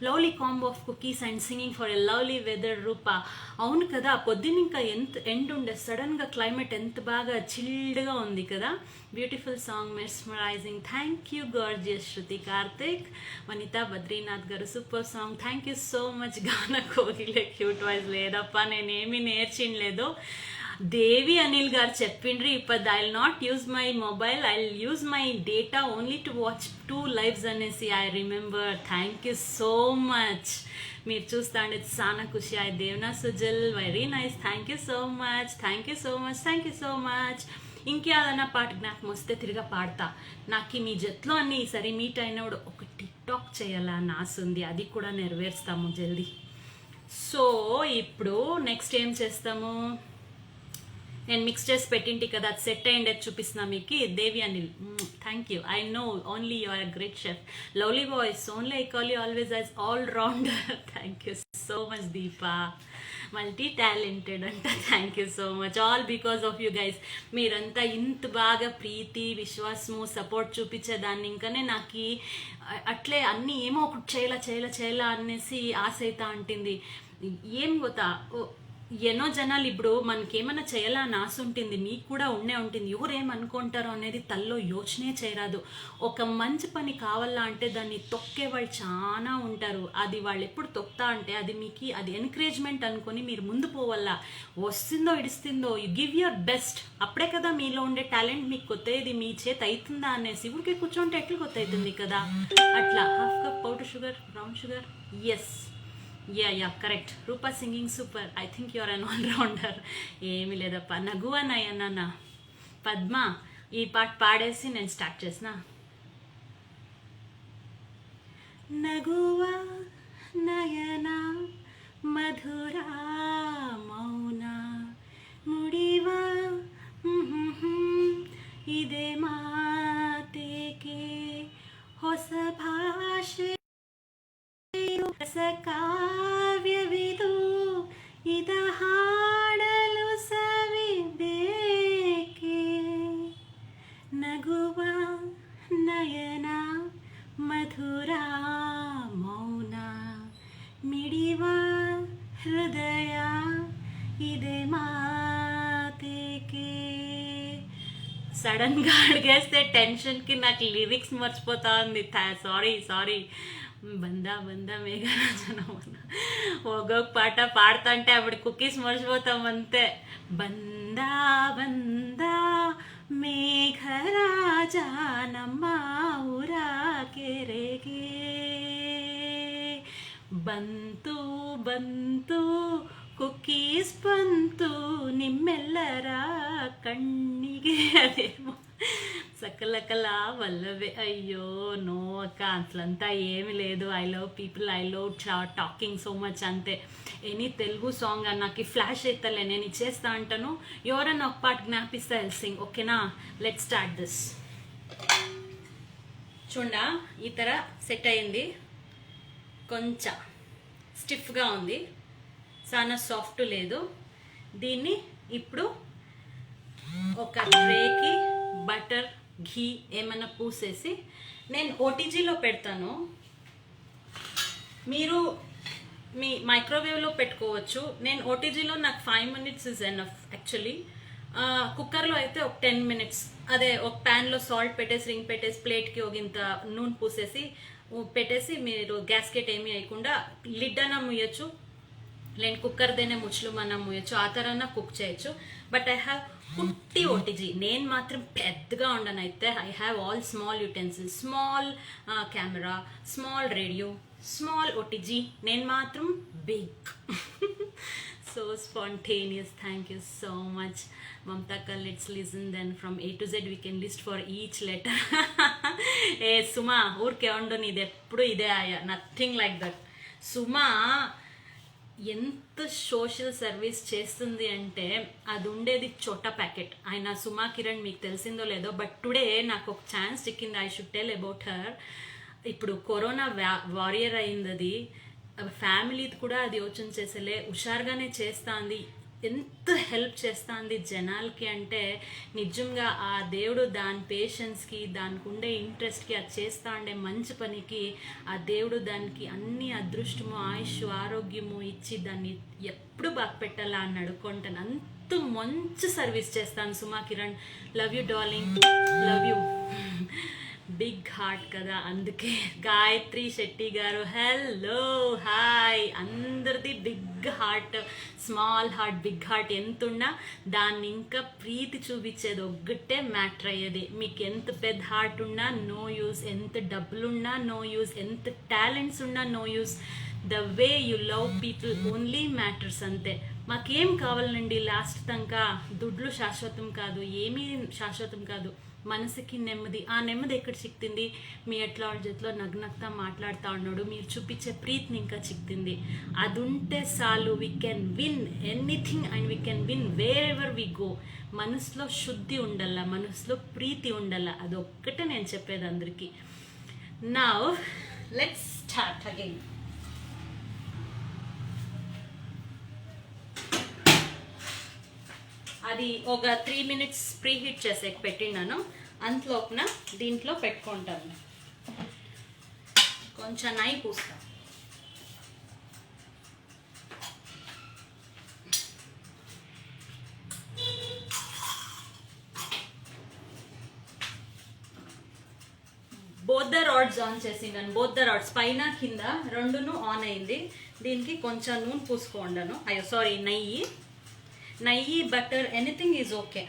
Lovely combo of cookies and singing for a lovely weather. Roopa అవును కదా, పొద్దున్న ఇంకా ఎంత ఎండ్ ఉండే, సడన్గా క్లైమేట్ ఎంత బాగా చిల్డ్గా ఉంది కదా. Beautiful song, mesmerizing. Thank you gorgeous. Shruthi Karthik, Vanitha Badrinath గారు, super song. Thank you so much. గాన కోగిలే క్యూట్ వాయిస్ లేదప్ప, నేనేమి నేర్చిండలేదు. దేవి అనిల్ గారు చెప్పిండ్రి, ఇప్పుడు I will not use my mobile, I will use my data only to watch 2 lives అనేసి I remember. Thank you so much. మీరు చూస్తా అంటే చాలా ఖుషి. ఐ Devana Sujal, very nice. Thank you so much, thank you so much, thank you so much. ఇంకేదన్నా పాట జ్ఞాపకం వస్తే తిరిగా పాడతా. నాకు మీ జట్లో అన్ని ఈసారి మీట్ అయినప్పుడు ఒక టిక్ టాక్ చేయాలని ఆశ ఉంది, అది కూడా నెరవేరుస్తాము జల్దీ. సో ఇప్పుడు నెక్స్ట్ ఏం చేస్తాము, నేను మిక్స్ చేసి పెట్టింటి కదా, అది సెట్ అయ్యింది, అది చూపిస్తున్నా మీకు. Devi Anil, thank you. I know only you are a great chef. Lovely voice, only I call you always as all rounder. Thank you so much Deepa. Multi talented అంట. Thank you so much. All because of you guys. మీరంతా ఇంత బాగా ప్రీతి, విశ్వాసము, support చూపించేదాన్ని. ఇంకానే నాకు అట్లే అన్నీ ఏమో ఒకటి చేయాలా అనేసి ఆశ అవుతా ఉంటుంది. ఏం గోతా, ఎన్నో జనాలు ఇప్పుడు మనకేమైనా చేయాలని ఆశ ఉంటుంది, మీకు కూడా ఉంటుంది. ఎవరేమనుకుంటారో అనేది తల్లో యోచనే చేయరాదు. ఒక మంచి పని కావాలా అంటే దాన్ని తొక్కే వాళ్ళు చాలా ఉంటారు. అది వాళ్ళు ఎప్పుడు తొక్తా అంటే అది మీకు అది ఎంకరేజ్మెంట్ అనుకొని మీరు ముందు పోవాలా. వస్తుందో ఇడుస్తుందో యు గివ్ యువర్ బెస్ట్. అప్పుడే కదా మీలో ఉండే టాలెంట్ మీకు కొత్తది మీ చేత అవుతుందా అనేసి ఊరికే కూర్చోంటే ఎట్లా కొత్త అవుతుంది కదా. అట్లా half cup powder sugar, brown sugar. Yes, yeah correct. Rupa singing super. I think your an all rounder. ఏమీ లేదప్ప. నగువా నయనా. పద్మ, ఈ పాట పాడేసి నేను స్టార్ట్ చేసిన. నగువా నయనా మధురా మౌనా ముడివా ఇదే మాతేకే ಹೊಸ ಭಾಷೆ ಕಾವ್ಯವಿದು ಇದ ಹಾಡಲು ಸವಿಬೇಕೆ. ನಗುವ ನಯನ ಮಧುರ ಮೌನ ಮಿಡಿವ ಹೃದಯ ಇದೆ ಮಾತೇಕೆ. సడన్గా అడిగేస్తే టెన్షన్కి నాకు లిరిక్స్ మర్చిపోతా ఉంది. సారీ. బందా మేఘరాజన ఒక్కొక్క పాట పాడుతా అంటే అప్పుడు కుకీస్ మర్చిపోతాం అంతే. బందా మేఘరాజా నమ్మ ఊరా ಕೆರೆಗೆ ಬಂತು ಕುಕೀಸ್ ಬಂತು ನಿಮ್ಮೆಲ್ಲರ ಕಣ್ಣಿಗೆ. అదేమో సకలకల వల్లవే. అయ్యో నో అక్క, అసలంతా ఏమి లేదు. I love people, I love talking so much అంతే. ఎనీ తెలుగు సాంగ్ నాకు ఫ్లాష్ అవుతలే, నేను ఇచ్చేస్తా అంటాను. ఎవరన్నా ఒక పాట జ్ఞాపిస్తా సింగ్. ఓకేనా, లెట్ స్టార్ట్ దిస్. చూడ ఈ ತರ సెట్ అయింది, కొంచెం స్టిఫ్గా ఉంది, చాలా సాఫ్ట్ లేదు. దీన్ని ఇప్పుడు ఒక ట్రేకి బటర్ ఘీ ఏమైనా పూసేసి నేను ఓటీజీలో పెడతాను. మీరు మీ మైక్రోవేవ్లో పెట్టుకోవచ్చు. నేను ఓటీజీలో నాకు 5 minutes ఇస్ ఎనఫ్ యాక్చువల్లీ. కుక్కర్లో అయితే ఒక 10 minutes. అదే ఒక ప్యాన్లో సాల్ట్ పెట్టేసి రింగ్ పెట్టేసి ప్లేట్కి ఒక ఇంత నూనె పూసేసి పెట్టేసి మీరు గ్యాస్కెట్ ఏమీ వేయకుండా లిడ్ అన్న ముయ్యొచ్చు, లేని కుక్కర్దేనే ముచ్చులు మనం ముయ్యొచ్చు, ఆ తరన్నా కుక్ చేయొచ్చు. బట్ ఐ హ్యావ్ కుట్టి ఓటీజీ. నేను మాత్రం పెద్దగా ఉండను. అయితే I have all small utensils, small camera, small radio, small OTG. నేను మాత్రం big. So spontaneous. Thank you so much, Mamtaka. Let's listen then from A to Z. We can list for each letter. ఏ సుమా ఊరికే ఉండు, నీది ఎప్పుడు ఇదే ఆయా, nothing like that. సుమా ఎంత social service చేస్తుంది అంటే అది ఉండేది చోటా ప్యాకెట్. ఆయన సుమా కిరణ్ మీకు తెలిసిందో లేదో, బట్ టుడే నాకు ఒక ఛాన్స్ చిక్కింది. I should tell about her. ఇప్పుడు కరోనా వారియర్ అయింది, అది ఫ్యామిలీది కూడా అది యోచన చేసేలే, హుషారుగానే చేస్తుంది, ఎంత హెల్ప్ చేస్తుంది జనాలకి అంటే నిజంగా ఆ దేవుడు దాని పేషెన్స్కి, దానికి ఉండే ఇంట్రెస్ట్కి, అది చేస్తా ఉండే మంచి పనికి ఆ దేవుడు దానికి అన్ని అదృష్టము, ఆయుష్, ఆరోగ్యము ఇచ్చి దాన్ని ఎప్పుడు బాగా పెట్టాలా అని అడుక్కుంటాను. అంత మంచి సర్వీస్ చేస్తాను Suma Kiran. Love you darling, love you. Big heart కదా, అందుకే. గాయత్రి శెట్టి గారు హలో, హాయ్. అందరిది big heart, small heart, big heart ఎంతున్నా దాన్ని ఇంకా ప్రీతి చూపించేది ఒక్కటే మ్యాటర్ అయ్యేది. మీకు ఎంత పెద్ద హార్ట్ ఉన్నా నో యూస్, ఎంత డబ్బులున్నా నో యూస్, ఎంత టాలెంట్స్ ఉన్నా no use. The way you love people only matters, అంతే. మాకేం కావాలండి లాస్ట్ దాకా? దుడ్లు శాశ్వతం కాదు, ఏమీ శాశ్వతం కాదు. మనసుకి నెమ్మది, ఆ నెమ్మది ఎక్కడ చిక్కింది? మీ ఎట్లా చేతిలో నగ్నగ్తా మాట్లాడుతూ ఉన్నాడు, మీరు చూపించే ప్రీతిని ఇంకా చిక్కింది. అది ఉంటే చాలు, we can win anything and we can win wear ever we go. మనసులో శుద్ధి ఉండాల, మనసులో ప్రీతి ఉండాల, అదొక్కటే నేను చెప్పేది అందరికీ. Now let's start again. అది ఒక 3 minutes ప్రీ హీట్ చేసే పెట్టినాను. అంతలోపున దీంట్లో పెట్టుకుంటాను, కొంచెం నెయ్యి పూస్తాను. బోత్ ద రాడ్స్ ఆన్ చేసిండాను. బోత్ ద రాడ్స్ పైన కింద రెండును ఆన్ అయింది. దీనికి కొంచెం నూనె పూసుకోండాను, అయ్యో సారీ నెయ్యి, బటర్, ఎనీథింగ్ ఈజ్ ఓకే.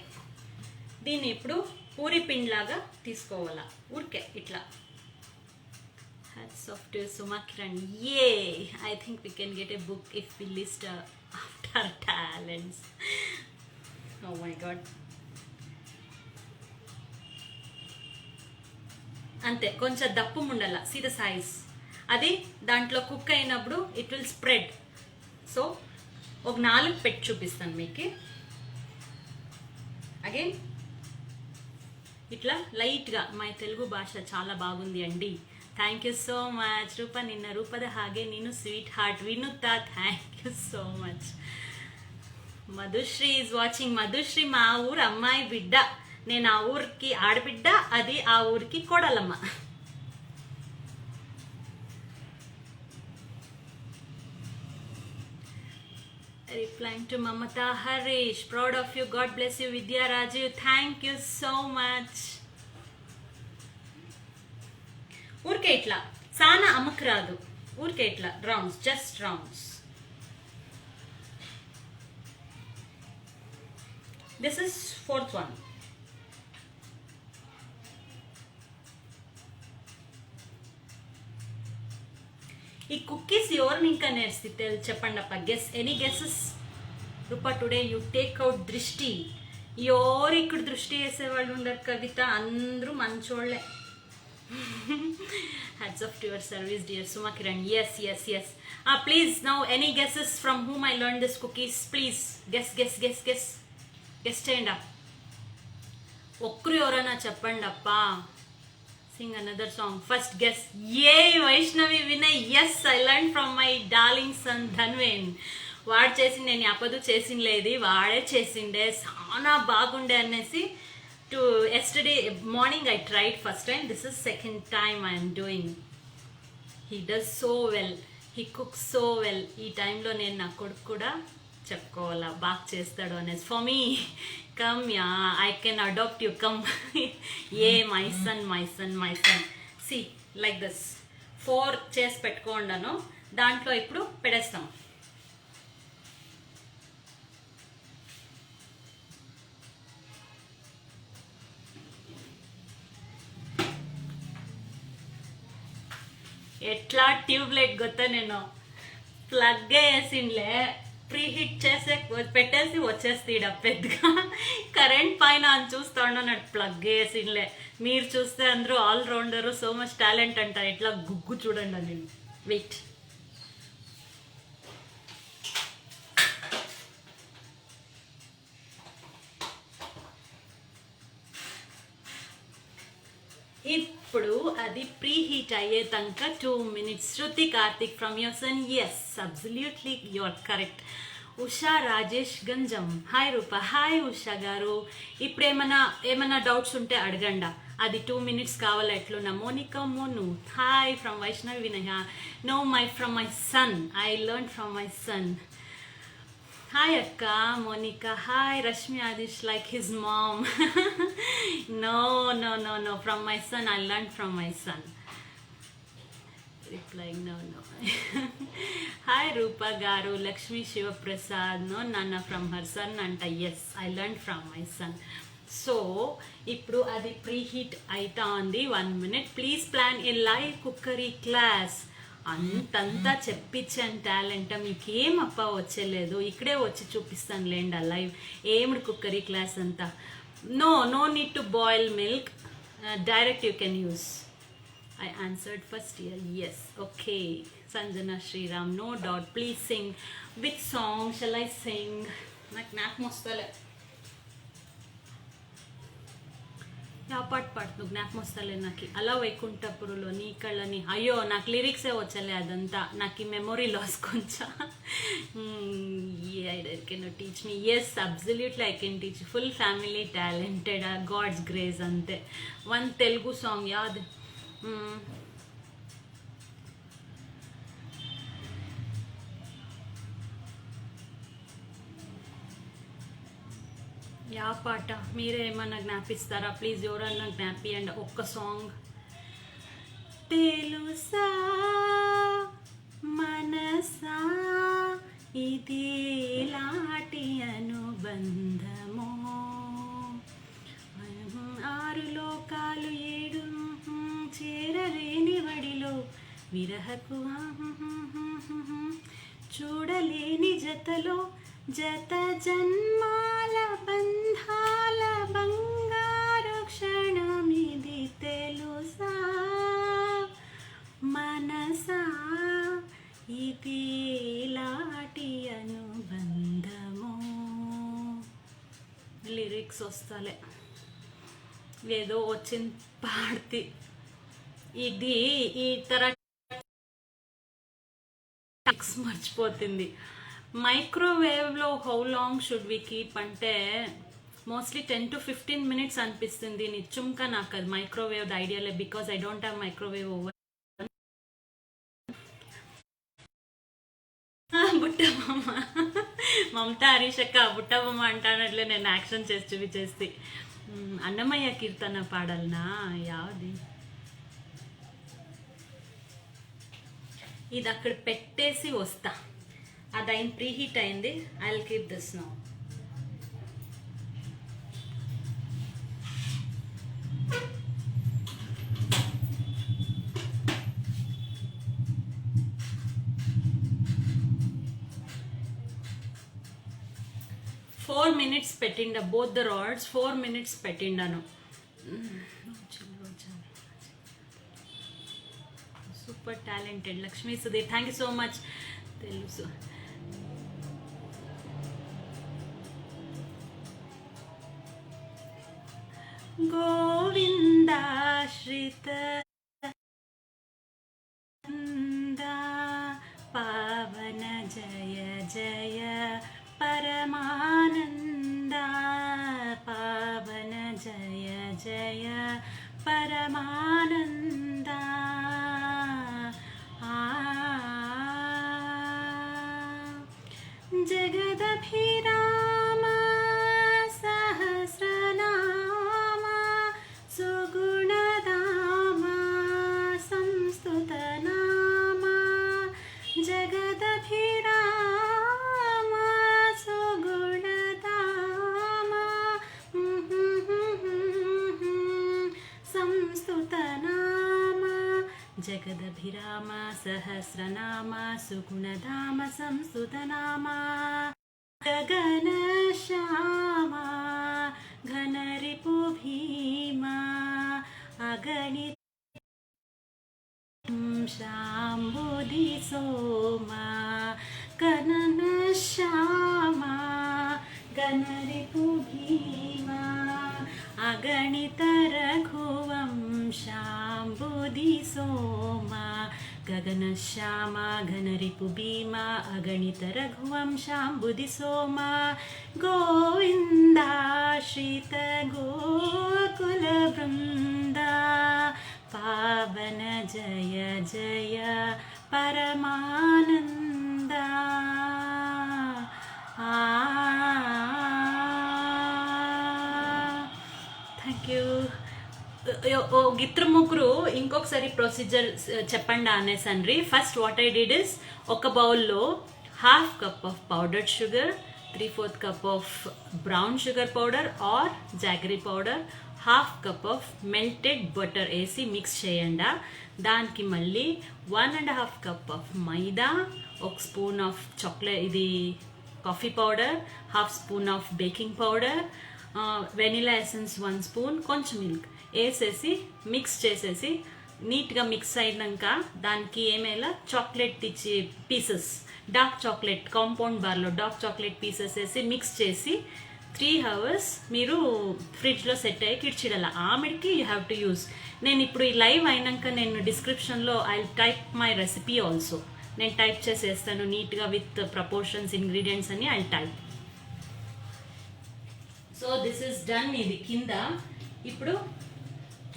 దీన్ని ఇప్పుడు పూరి పిండిలాగా తీసుకోవాలా, ఊరికే ఇట్లా. Hats off to Suma Kiran. Yeah, I think we can get a book if we list after talents. Oh my god. అంతే, కొంచెం దప్పు ఉండాల, సీ ద సైజ్. అది దాంట్లో కుక్ అయినప్పుడు ఇట్ విల్ స్ప్రెడ్. సో ఒక 4 పెట్టి చూపిస్తాను మీకు. అగైన్ ఇట్లా లైట్గా. మై తెలుగు భాష చాలా బాగుంది అండి. Thank you so much. Roopa నిన్న రూపద హాగే నేను sweet heart Vinutha. Thank you so much. Madhushree is watching. Madhushree మా ఊరు అమ్మాయి బిడ్డ, నేను ఆ ఊరికి ఆడబిడ్డ, అది ఆ ఊరికి కోడలమ్మ. Replying to Mamata Harish, proud of you, God bless you. Vidya Rajiv, thank you so much. ఊరికే ఇట్లా, సానా అమ్మకు రాదు, ఊరికే ఇట్లా rounds, just rounds. This is 4th one. ఈ కుక్కీస్ ఎవరిని ఇంకా నేర్స్తే చెప్పండి అప్ప. Any guesses? Roopa today you take out దృష్టి. ఎవరు ఇక్కడ దృష్టి వేసేవాళ్ళు ఉండరు కవిత, అందరూ మంచోళ్ళే. Hats off to your service dear Suma Kiran. Yes yes yes. Please now any guesses from whom I learn this cookies? Please guess guess guess guess guess చేయండి. ఒక్కరు ఎవరైనా చెప్పండి అప్ప. Sing another song. First guess. Yay, Vaishnavi Vinay. Yes, I learned from my darling son Dhanvin. వాడు చేసి నేను అప్పదు చేసిండేది వాడే చేసిండే చాలా బాగుండే అనేసి to yesterday morning I tried first time. This is second time I'm doing. He does so well, he cook so well. ఈ టైంలో నేను నా కొడుకు కూడా చెప్పుకోవాలా బాగా చేస్తాడు అనేసి. For me come yeah, I can adopt you, come. ఏ my son my son my son. See like this 4 చేసి పెట్టుకోండాను. దాంట్లో ఇప్పుడు పెడేస్తాం. ఎట్లా ట్యూబ్లైట్ గొత్త నేను ప్లగ్ వేసిండ్లే, ప్రీ హిట్ చేసే పెట్టేసి వచ్చేస్తాడు పెద్దగా. కరెంట్ పైన అని చూస్తా ఉన్నాడు, ప్లగ్ వేసిండ్లే. మీరు చూస్తే అందరూ ఆల్రౌండరు, సో మచ్ టాలెంట్ అంట. ఎట్లా గుగ్గు చూడండి నేను. వెయిట్, ఇప్పుడు అది ప్రీ హీట్ అయ్యే తనక 2 minutes. Shruthi Karthik from your son. Yes, absolutely you are correct. Usha Rajesh Ganjam. Hi Roopa. Hi Usha గారు. ఇప్పుడు ఏమన్నా డౌట్స్ ఉంటే అడగండా. అది 2 minutes కావాలా ఎట్లున్నా. మోనికా మోను. హాయ్ ఫ్రమ్ వైష్ణవి వినయ. Know from my son. I learn from my son. Hi Akka, Monica. Hi Rashmi Adish, like his mom. No. From my son, I learned from my son. Replying no. Hi Rupa Garu, Lakshmi Shiva Prasad. No, Nana from her son. Anta, yes, I learned from my son. So, ippudu adi preheat aita undi. 1 minute. Please plan a live cookery class. అంతంతా చెప్పించాను talent. మీకు ఏం అప్ప వచ్చేలేదు, ఇక్కడే వచ్చి చూపిస్తాను లేండి ఆ లైవ్. ఏమిడు కుక్కరీ క్లాస్ అంతా. No need to boil milk, direct you can use. I answered first year. Yes, okay. Sanjana Sriram. No doubt. Please sing. With song shall I sing? నాకు వస్తలే. యా పాట పాడుతూ జ్ఞాపకం వస్తలే నాకు. అలా వైకుంఠపురులో నీ కళ్ళని. అయ్యో, నాకు లిరిక్సే వచ్చలే అదంతా. నాకు ఈ మెమొరీ లాస్ కొంచెం. Can teach me? Yes, absolutely I can teach. Full family talented, god's grace అంతే. 1 తెలుగు సాంగ్ యాద్. యా పాట మీరే ఏమన్నా జ్ఞాపిస్తారా ప్లీజ్? ఎవరన్నా జ్ఞాపియండి ఒక్క సాంగ్. తెలుసా మనసా ఇది లాటి అనుబంధమో, 6 లోకాలు 7 చేరలేని వడిలో విరహకు చూడలేని జతలో జత జన్మాల బంధాల బంగారు క్షణమిది తెలుసా మనసా ఇది లాటి అనుబంధము. లిరిక్స్ వస్తలే, ఏదో వచ్చింది పాడితే. ఇది ఈ తర మర్చిపోతుంది. మైక్రోవేవ్లో how long should we keep అంటే మోస్ట్లీ 10 to 15 minutes అనిపిస్తుంది. నిజంగా నాకు అది మైక్రోవేవ్ ఐడియాలే, because I don't have microwave oven. బుట్టబొమ్మ మమతా హరీషక్క బుట్టబొమ్మ అంటానట్లే నేను యాక్షన్ చేసి చూపించేసి. అన్నమయ్య కీర్తన పాడాలనా? యావది ఇది అక్కడ పెట్టేసి వస్తా. అది అయిన ప్రీ హీట్ అయింది. I will keep this now. Four minutes పెట్టిండ బోత్ ద రాడ్స్. 4 minutes పెట్టిండాను. Super talented Lakshmi Sudheer, thank you so much. తెలుసు గోవింద पावन जय जय परमानंदा पावन जय जय परमानंदा जगदभिराम सहस्रनाम सुगुणधाम संस्तुतनाम जगदभिराम सुगुणधाम संस्तुतनाम जगदभिराम सहस्रनाम सुगुणधाम संस्तुतनाम गगन श्यामा घनरिपु भीमा अगणित शाम्बुधि सोमा गगन श्यामा घनरिपु भीमा अगणित रघुवं शाम्बुधि सोमा गगन श्यामा घनरिपु भीमा अगणित रघुवं शाम्बुधि सोमा गोविन्दाश्रित गोकुल वृन्दा पावन जय जय परमानंदा थैंक यू ఓ గిత్ర ముగ్గురు ఇంకొకసారి ప్రొసీజర్ చెప్పండి అనేసండ్రి. First what I did is ఒక బౌల్లో half cup of powdered sugar, 3/4 cup of brown sugar powder or jaggery powder, half cup of melted butter వేసి మిక్స్ చేయండి. దానికి మళ్ళీ 1.5 కప్ ఆఫ్ మైదా, ఒక స్పూన్ ఆఫ్ చాక్లెట్ ఇది coffee powder, half spoon of baking powder, vanilla essence 1 spoon, కొంచెం milk వేసేసి mix చేసేసి నీట్గా మిక్స్ అయినాక దానికి ఏమైనా చాక్లెట్ ఇచ్చి పీసెస్, డార్క్ చాక్లెట్ కాంపౌండ్ బార్లో డార్క్ చాక్లెట్ పీసెస్ వేసి మిక్స్ చేసి 3 hours మీరు ఫ్రిడ్జ్లో సెట్ అయ్యి కిడ్చిడలా. ఆమెడికి యూ హ్యావ్ టు యూజ్. నేను ఇప్పుడు ఈ లైవ్ అయినాక నేను డిస్క్రిప్షన్లో I type my recipe also, నేను టైప్ చేసేస్తాను నీట్గా విత్ ప్రపోర్షన్స్ ఇంగ్రీడియంట్స్ అని I type. So this is done. ఇది కింద. ఇప్పుడు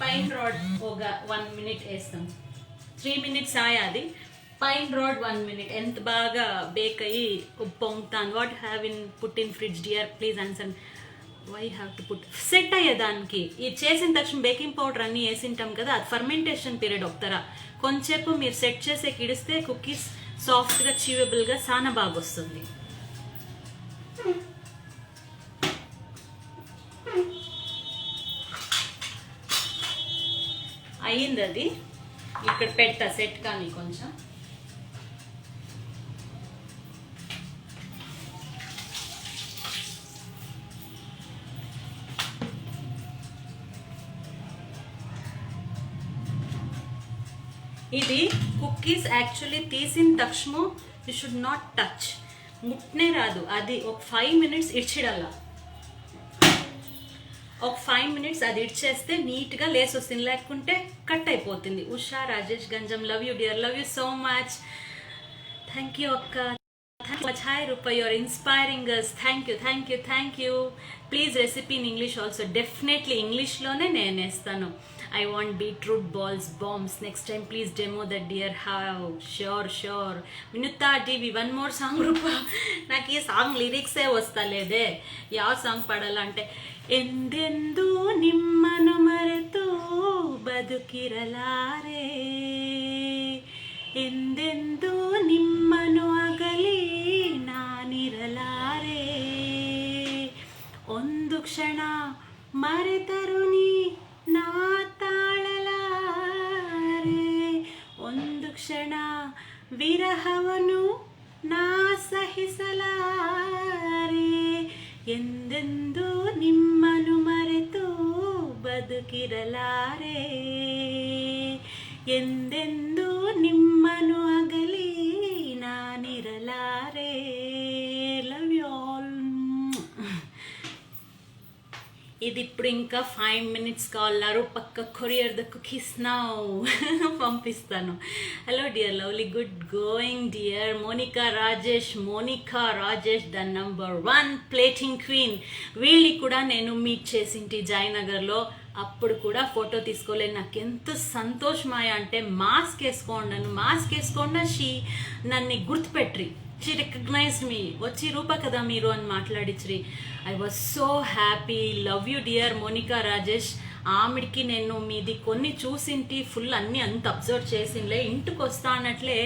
పైన్ రాడ్ ఒక 1 minute వేస్తాం. 3 minutes అది పైన్ రాడ్ 1 minute. ఎంత బాగా బేక్ అయ్యి పొంగుతాను. What have in put in fridge dear please answer. Why have to put set అయ్యేదానికి ఇది చేసిన తక్షణ బేకింగ్ పౌడర్ అన్నీ వేసింటాం కదా, అది ఫర్మెంటేషన్ పీరియడ్ ఒకతరా కొంచెంసేపు మీరు సెట్ చేసే కిడిస్తే కుకీస్ సాఫ్ట్గా చీవబుల్గా చాలా బాగా వస్తుంది. అయ్యింది అది. ఇక్కడ పెట్టా సెట్ కానీ కొంచెం ఇది కుకీస్ యాక్చువల్లీ తీసిన తక్షణ యూ షుడ్ నాట్ టచ్, ముట్నే రాదు. అది ఒక 5 minutes ఇడ్చిడల్లా. ఒక 5 minutes అది ఇడ్చేస్తే నీట్గా లేస్ వస్తుంది, లేకుంటే కట్ అయిపోతుంది. Usha Rajesh Ganjam, love you dear, love you so much. Thank you అక్క. Hi Roopa, you're inspiring us. Thank you. Please recipe in English also. Definitely ఇంగ్లీష్లోనే నేను వేస్తాను. I want beetroot balls bombs next time, please demo that dear. How? Sure. Minuta TV, one more song Rupa. నాకు ఈ song లిరిక్సే వస్తలేదే. ಯಾವ song పాడాలంటే ఎందెందు నిమ్మను మరెతో బదుకిరలారే, ಎಂದೆಂದು ನಿಮ್ಮನು ಅಗಲಿ ನಾನಿರಲಾರೆ, ಒಂದು ಕ್ಷಣ ಮರೆತರು ನೀ ನಾ ತಾಳಲಾರೆ, ಒಂದು ಕ್ಷಣ ವಿರಹವನು ನಾ ಸಹಿಸಲಾರೆ, ಎಂದೆಂದು ನಿಮ್ಮನು ಮರೆತು ಬದುಕಿರಲಾರೆ, ಎಂದೆಂದು ನಿಮ್ಮನು ಅಗಲಿ ನಾನಿರಲಾರೆ. Love you all. ఇది ఇప్పుడు ఇంకా 5 minutes కావాలన్నారు. పక్క కొరియర్ ద కుకీస్ నౌ పంపిస్తాను. Hello dear lovely, good going dear Monika Rajesh the #1 plating queen. వీళ్ళని కూడా నేను మీట్ చేసింటి జయనగర్లో. అప్పుడు కూడా ఫోటో తీసుకోలేదు. నాకు ఎంత సంతోషమాయ అంటే మాస్క్ వేసుకోండా నన్ను గుర్తుపెట్రి. She recognized me. వచ్చి రూపా కదా మీరు అని మాట్లాడిచ్చి. I was so happy. Love you dear Monika Rajesh. ఆమెడికి నేను మీది కొన్ని చూసింటి, ఫుల్ అన్నీ అంత అబ్జర్వ్ చేసిండే. ఇంటికి వస్తా అన్నట్లే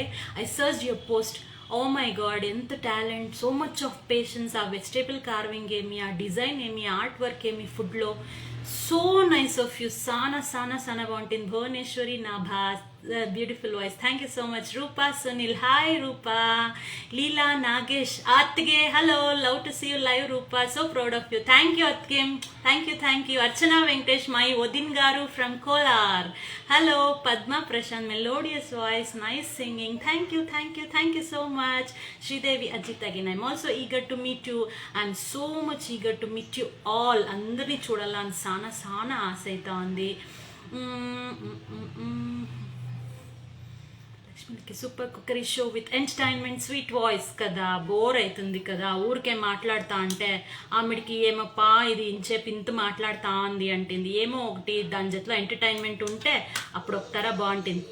I search your post. Oh my god, ఎంత talent, so much of patience. ఆ వెజిటేబుల్ కార్వింగ్ ఏమి, ఆ డిజైన్ ఏమి, ఆర్ట్ వర్క్ ఏమి, ఫుడ్లో సో నైస్ ఆఫ్ యూ. సానా బాగుంటుంది. భువనేశ్వరి నా beautiful voice. Thank you so much. Roopa Sunil, hi Roopa. Leela Nagesh, అత్గే hello, love to see you live Roopa, so proud of you. Thank you అత్గే, thank you. Archana Venkatesh, my వదిన్ గారు from Kolar. Hello Padma Prashanth, melodious voice, nice singing. Thank you so much. Sridevi Ajith again, I'm also eager to meet you. I'm so much eager to meet you all. అందరినీ చూడాలని సానా ఆశ అవుతా ఉంది. లక్ష్మణ్కి super cookery show with entertainment, sweet voice కదా, bore అవుతుంది కదా ఊరికే మాట్లాడుతా అంటే. ఆమెడికి ఏమప్పా ఇది ఇంచేపు ఇంత మాట్లాడుతా ఉంది అంటుంది. ఏమో ఒకటి దాని జతలో ఎంటర్టైన్మెంట్ ఉంటే అప్పుడు ఒకతారా బాగుంటుంది.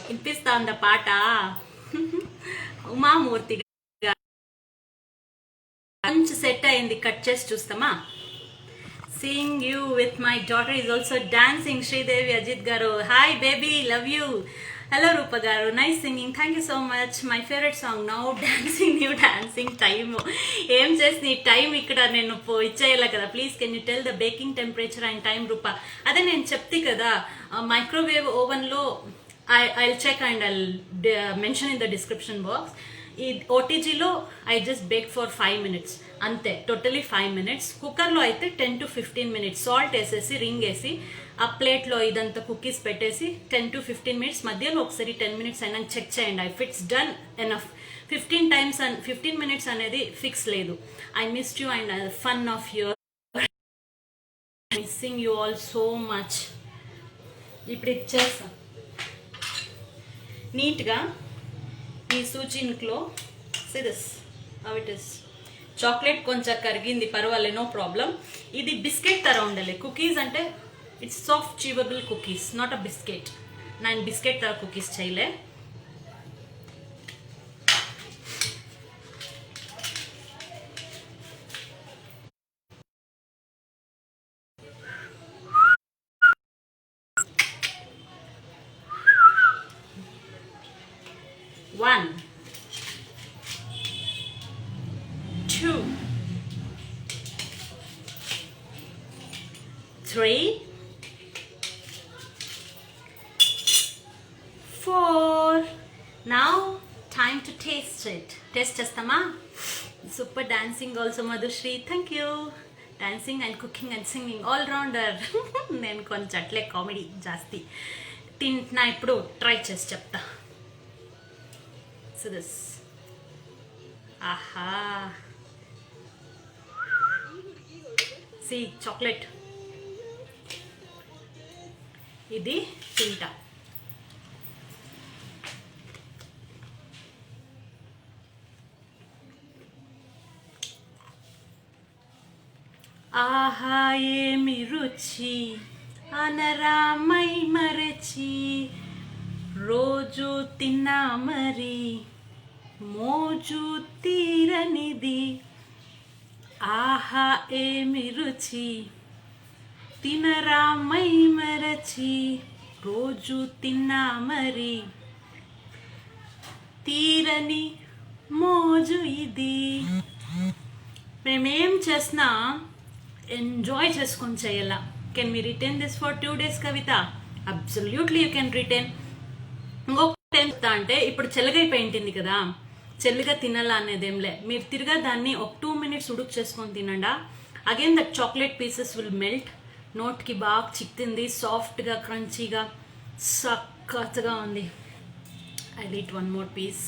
వినిపిస్తాందా పాట? ఉమామూర్తి మంచి సెట్ అయింది. కట్ చేసి చూస్తామా? Seeing you with my daughter is also dancing. Sridevi Ajit garu, hi baby, love you. Hello Rupa garu, nice singing, thank you so much. My favorite song now, dancing time. Em chesni time ikkada nenu icheyala kada. Please can you tell the baking temperature and time Rupa? Ade nenu chepti kada, microwave oven lo I'll check and I'll mention in the description box. ఈ ఓటీజీలో I just bake for 5 minutes అంతే, totally 5 minutes. కుక్కర్లో అయితే 10 to 15 minutes. Salt వేసేసి ring వేసి ఆ ప్లేట్లో ఇదంతా కుకీస్ పెట్టేసి 10 to 15 minutes మధ్యలో ఒకసారి 10 minutes అయినా చెక్ చేయండి. If it's done enough. 15 minutes అనేది ఫిక్స్ లేదు. I missed you and fun of your missing you all so much. ఇప్పుడు ఇచ్చేస్తాం నీట్గా ఈ సూచిన్లో. See this how it is. Chocolate కొంచెం కరిగింది, పర్వాలే, నో ప్రాబ్లం. ఇది బిస్కెట్ తర ఉండాలి. కుకీస్ అంటే it's soft chewable cookies, not a biscuit. నేను బిస్కెట్ తర కుకీస్ చేయలే. One, 2, 3, 4. Now time to taste it. Taste chestama. Super dancing also Madhushri, thank you. Dancing and cooking and singing all rounder. నేను కొంచెం అట్లే comedy జాస్తి తింటున్నా. ఇప్పుడు try చేసి చెప్తా. So this, aha, see chocolate, ఇది తింటా. ఆహా ఏమి రుచి అనరామై మరచి, తిన్నా మరి మోజు తీరనిది ఆహా ఏమి రుచి తినరా మై మరచి రోజు తిన్నా మరి తీరని మోజు ఇది. మేమేం చేసినా ఎంజాయ్ చేసుకొని చేయాల. Can we retain this for 2 days Kavitha? Absolutely you can retain. ఇంకొకటి ఏం చెప్తా అంటే, ఇప్పుడు చెల్లగైపోయింటుంది కదా, చెల్లిగా తినాలా అనేదేంలే, మీరు తిరిగా దాన్ని ఒక 2 minutes ఉడుకు చేసుకొని తినండా. Again that chocolate pieces will melt. నోట్కి బాగా చిక్కింది, సాఫ్ట్గా క్రంచీగా సక్కగా ఉంది. I eat 1 more piece.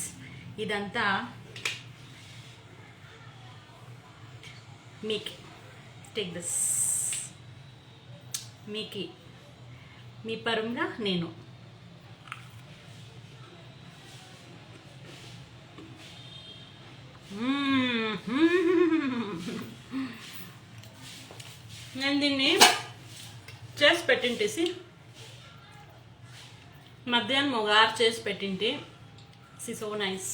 ఇదంతా మీకి, టేక్ దిస్, మీకి, మీ పరంగా నేను. నేను దీన్ని చేసి పెట్టింటేసి మధ్యాహ్నం మొగారు చేసి పెట్టింటి. See so nice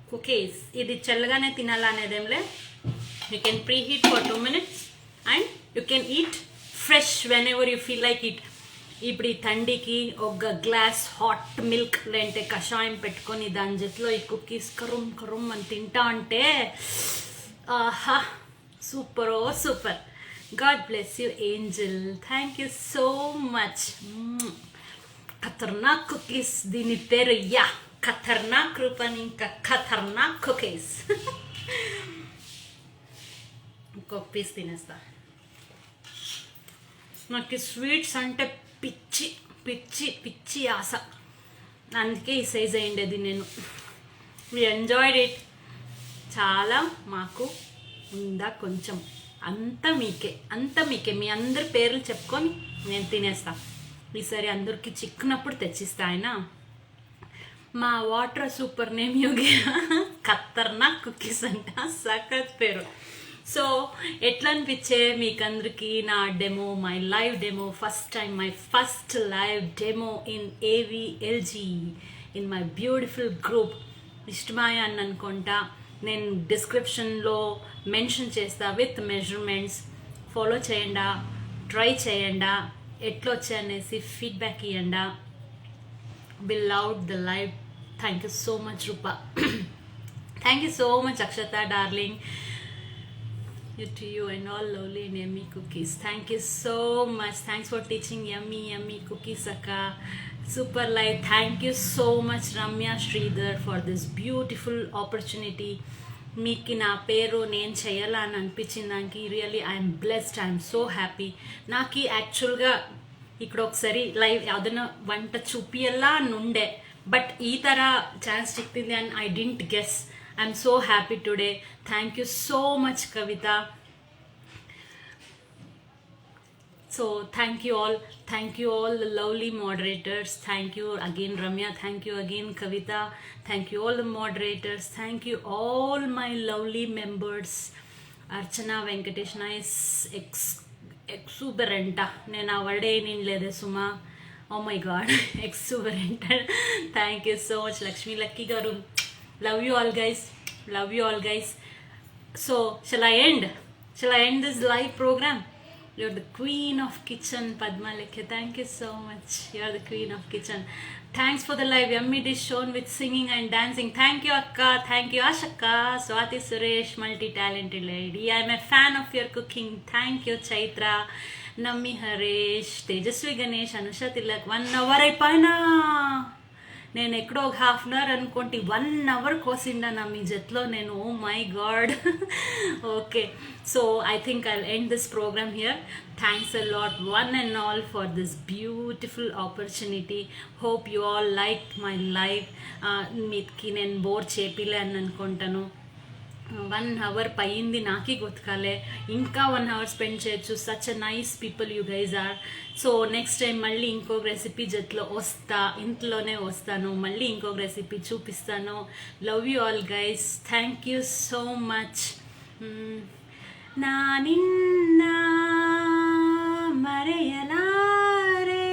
cookies. ఇది చల్లగానే తినాలా అనేదేంలే. You can preheat for 2 minutes and you can eat fresh whenever you feel like it. ఇప్పుడు ఈ థండికి ఒక గ్లాస్ హాట్ మిల్క్ లేంటే కషాయం పెట్టుకొని దాని జట్లో ఈ కుకీస్ కరుం కరుం అని తింటా అంటే ఆహా, super oh super. God bless you angel, thank you so much. ఖతర్నాక్ కుకీస్ దీని పేరు. యా, ఖతర్నాక్ రూపాని, ఇంకా ఖతర్నాక్ కుకీస్. ఇంకొక పీస్ తినేస్తా. నాకు స్వీట్స్ అంటే పిచ్చి పిచ్చి పిచ్చి ఆశ, అందుకే ఈ సైజ్ అయ్యిండేది నేను. We enjoyed it. చాలా మాకు ఉందా కొంచెం, అంత మీకే, అంత మీకే. మీ అందరి పేర్లు చెప్పుకొని నేను తినేస్తా. ఈసారి అందరికి చిక్కునప్పుడు తెచ్చిస్తా. ఆయన మా వాటర్ సూపర్ నేమ్ యోగి ఖతర్నాక్ కుకీస్ అంట, సఖత్ పేరు. సో ఎట్లా అనిపించే మీకు అందరికీ నా demo, my live demo, first time, my first live demo in AVLG in my beautiful group. ఇష్టమాయ అని అనుకుంటా. నేను డిస్క్రిప్షన్లో మెన్షన్ చేస్తా విత్ మెజర్మెంట్స్. ఫాలో చేయండా, ట్రై చేయండా, ఎట్లా వచ్చాయనేసి ఫీడ్బ్యాక్ ఇవ్వండా. Bill out the live. Thank you so much Rupa. Thank you so much Akshata darling. To you and all lovely and yummy cookies. Thank you so much. Thanks for teaching yummy cookies, Akka. Super live. Thank you so much Ramya Sridhar for this beautiful opportunity. మీకు నా పేరు నేను చేయాలా అని అనిపించింది దానికి. Really I'm blessed, I'm so happy. నాకు యాక్చువల్గా ఇక్కడ ఒకసారి లైవ్ ఏదైనా వంట చూపియల్లా అని ఉండే, బట్ ఈ తర ఛాన్స్ చిక్కింది అని I didn't guess. I'm so happy today. Thank you so much Kavita. So thank you all the lovely moderators. Thank you again Ramya, thank you again Kavita, thank you all the moderators, thank you all my lovely members. Archana Venkatesh, nice exuberant. నేను ఆ వర్డే నేను లేదే సుమా. Oh my god, exuberant. Thank you so much Lakshmi Lucky garu. Love you all guys. So shall I end this live program? You're the queen of kitchen, Padma Lekhe. Thank you so much. You're the queen of kitchen. Thanks for the live yummy dish shown with singing and dancing. Thank you Akka, thank you Ashaka, Swati Suresh, multi-talented lady. I'm a fan of your cooking. Thank you Chaitra, Nammi Haresh, Tejaswi Ganesh, Anusha Tilak. 1 hour అయిపోయినా. నేను ఎక్కడో ఒక 1/2 hour అనుకోండి, 1 hour కోసిండా నా మీ జట్లో నేను. Oh my god. Okay, so I think I end this programme here. Thanks a lot one and all for this beautiful opportunity. Hope you all like my live. మీకి నేను బోర్ చేపిలే అని అనుకుంటాను. 1 hour పయింది, నాకే గుర్తుకాలే. ఇంకా 1 hour స్పెండ్ చేయొచ్చు. Such a nice people you guys are. So next time మళ్ళీ ఇంకొక recipe జట్లో వస్తా, ఇంట్లోనే వస్తాను, మళ్ళీ ఇంకొక రెసిపీ చూపిస్తాను. Love you all guys. Thank you so much. నా నిన్న మరెయలారే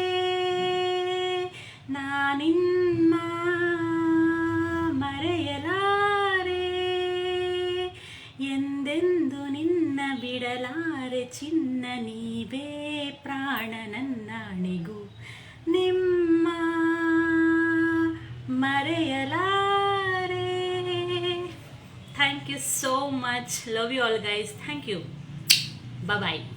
ಪ್ರಾಣ ನನ್ನಾಣೆಗೂ ನಿಮ್ಮ ಮರೆಯಲಾರೆ. Thank you so much. Love you all guys. Thank you. Bye.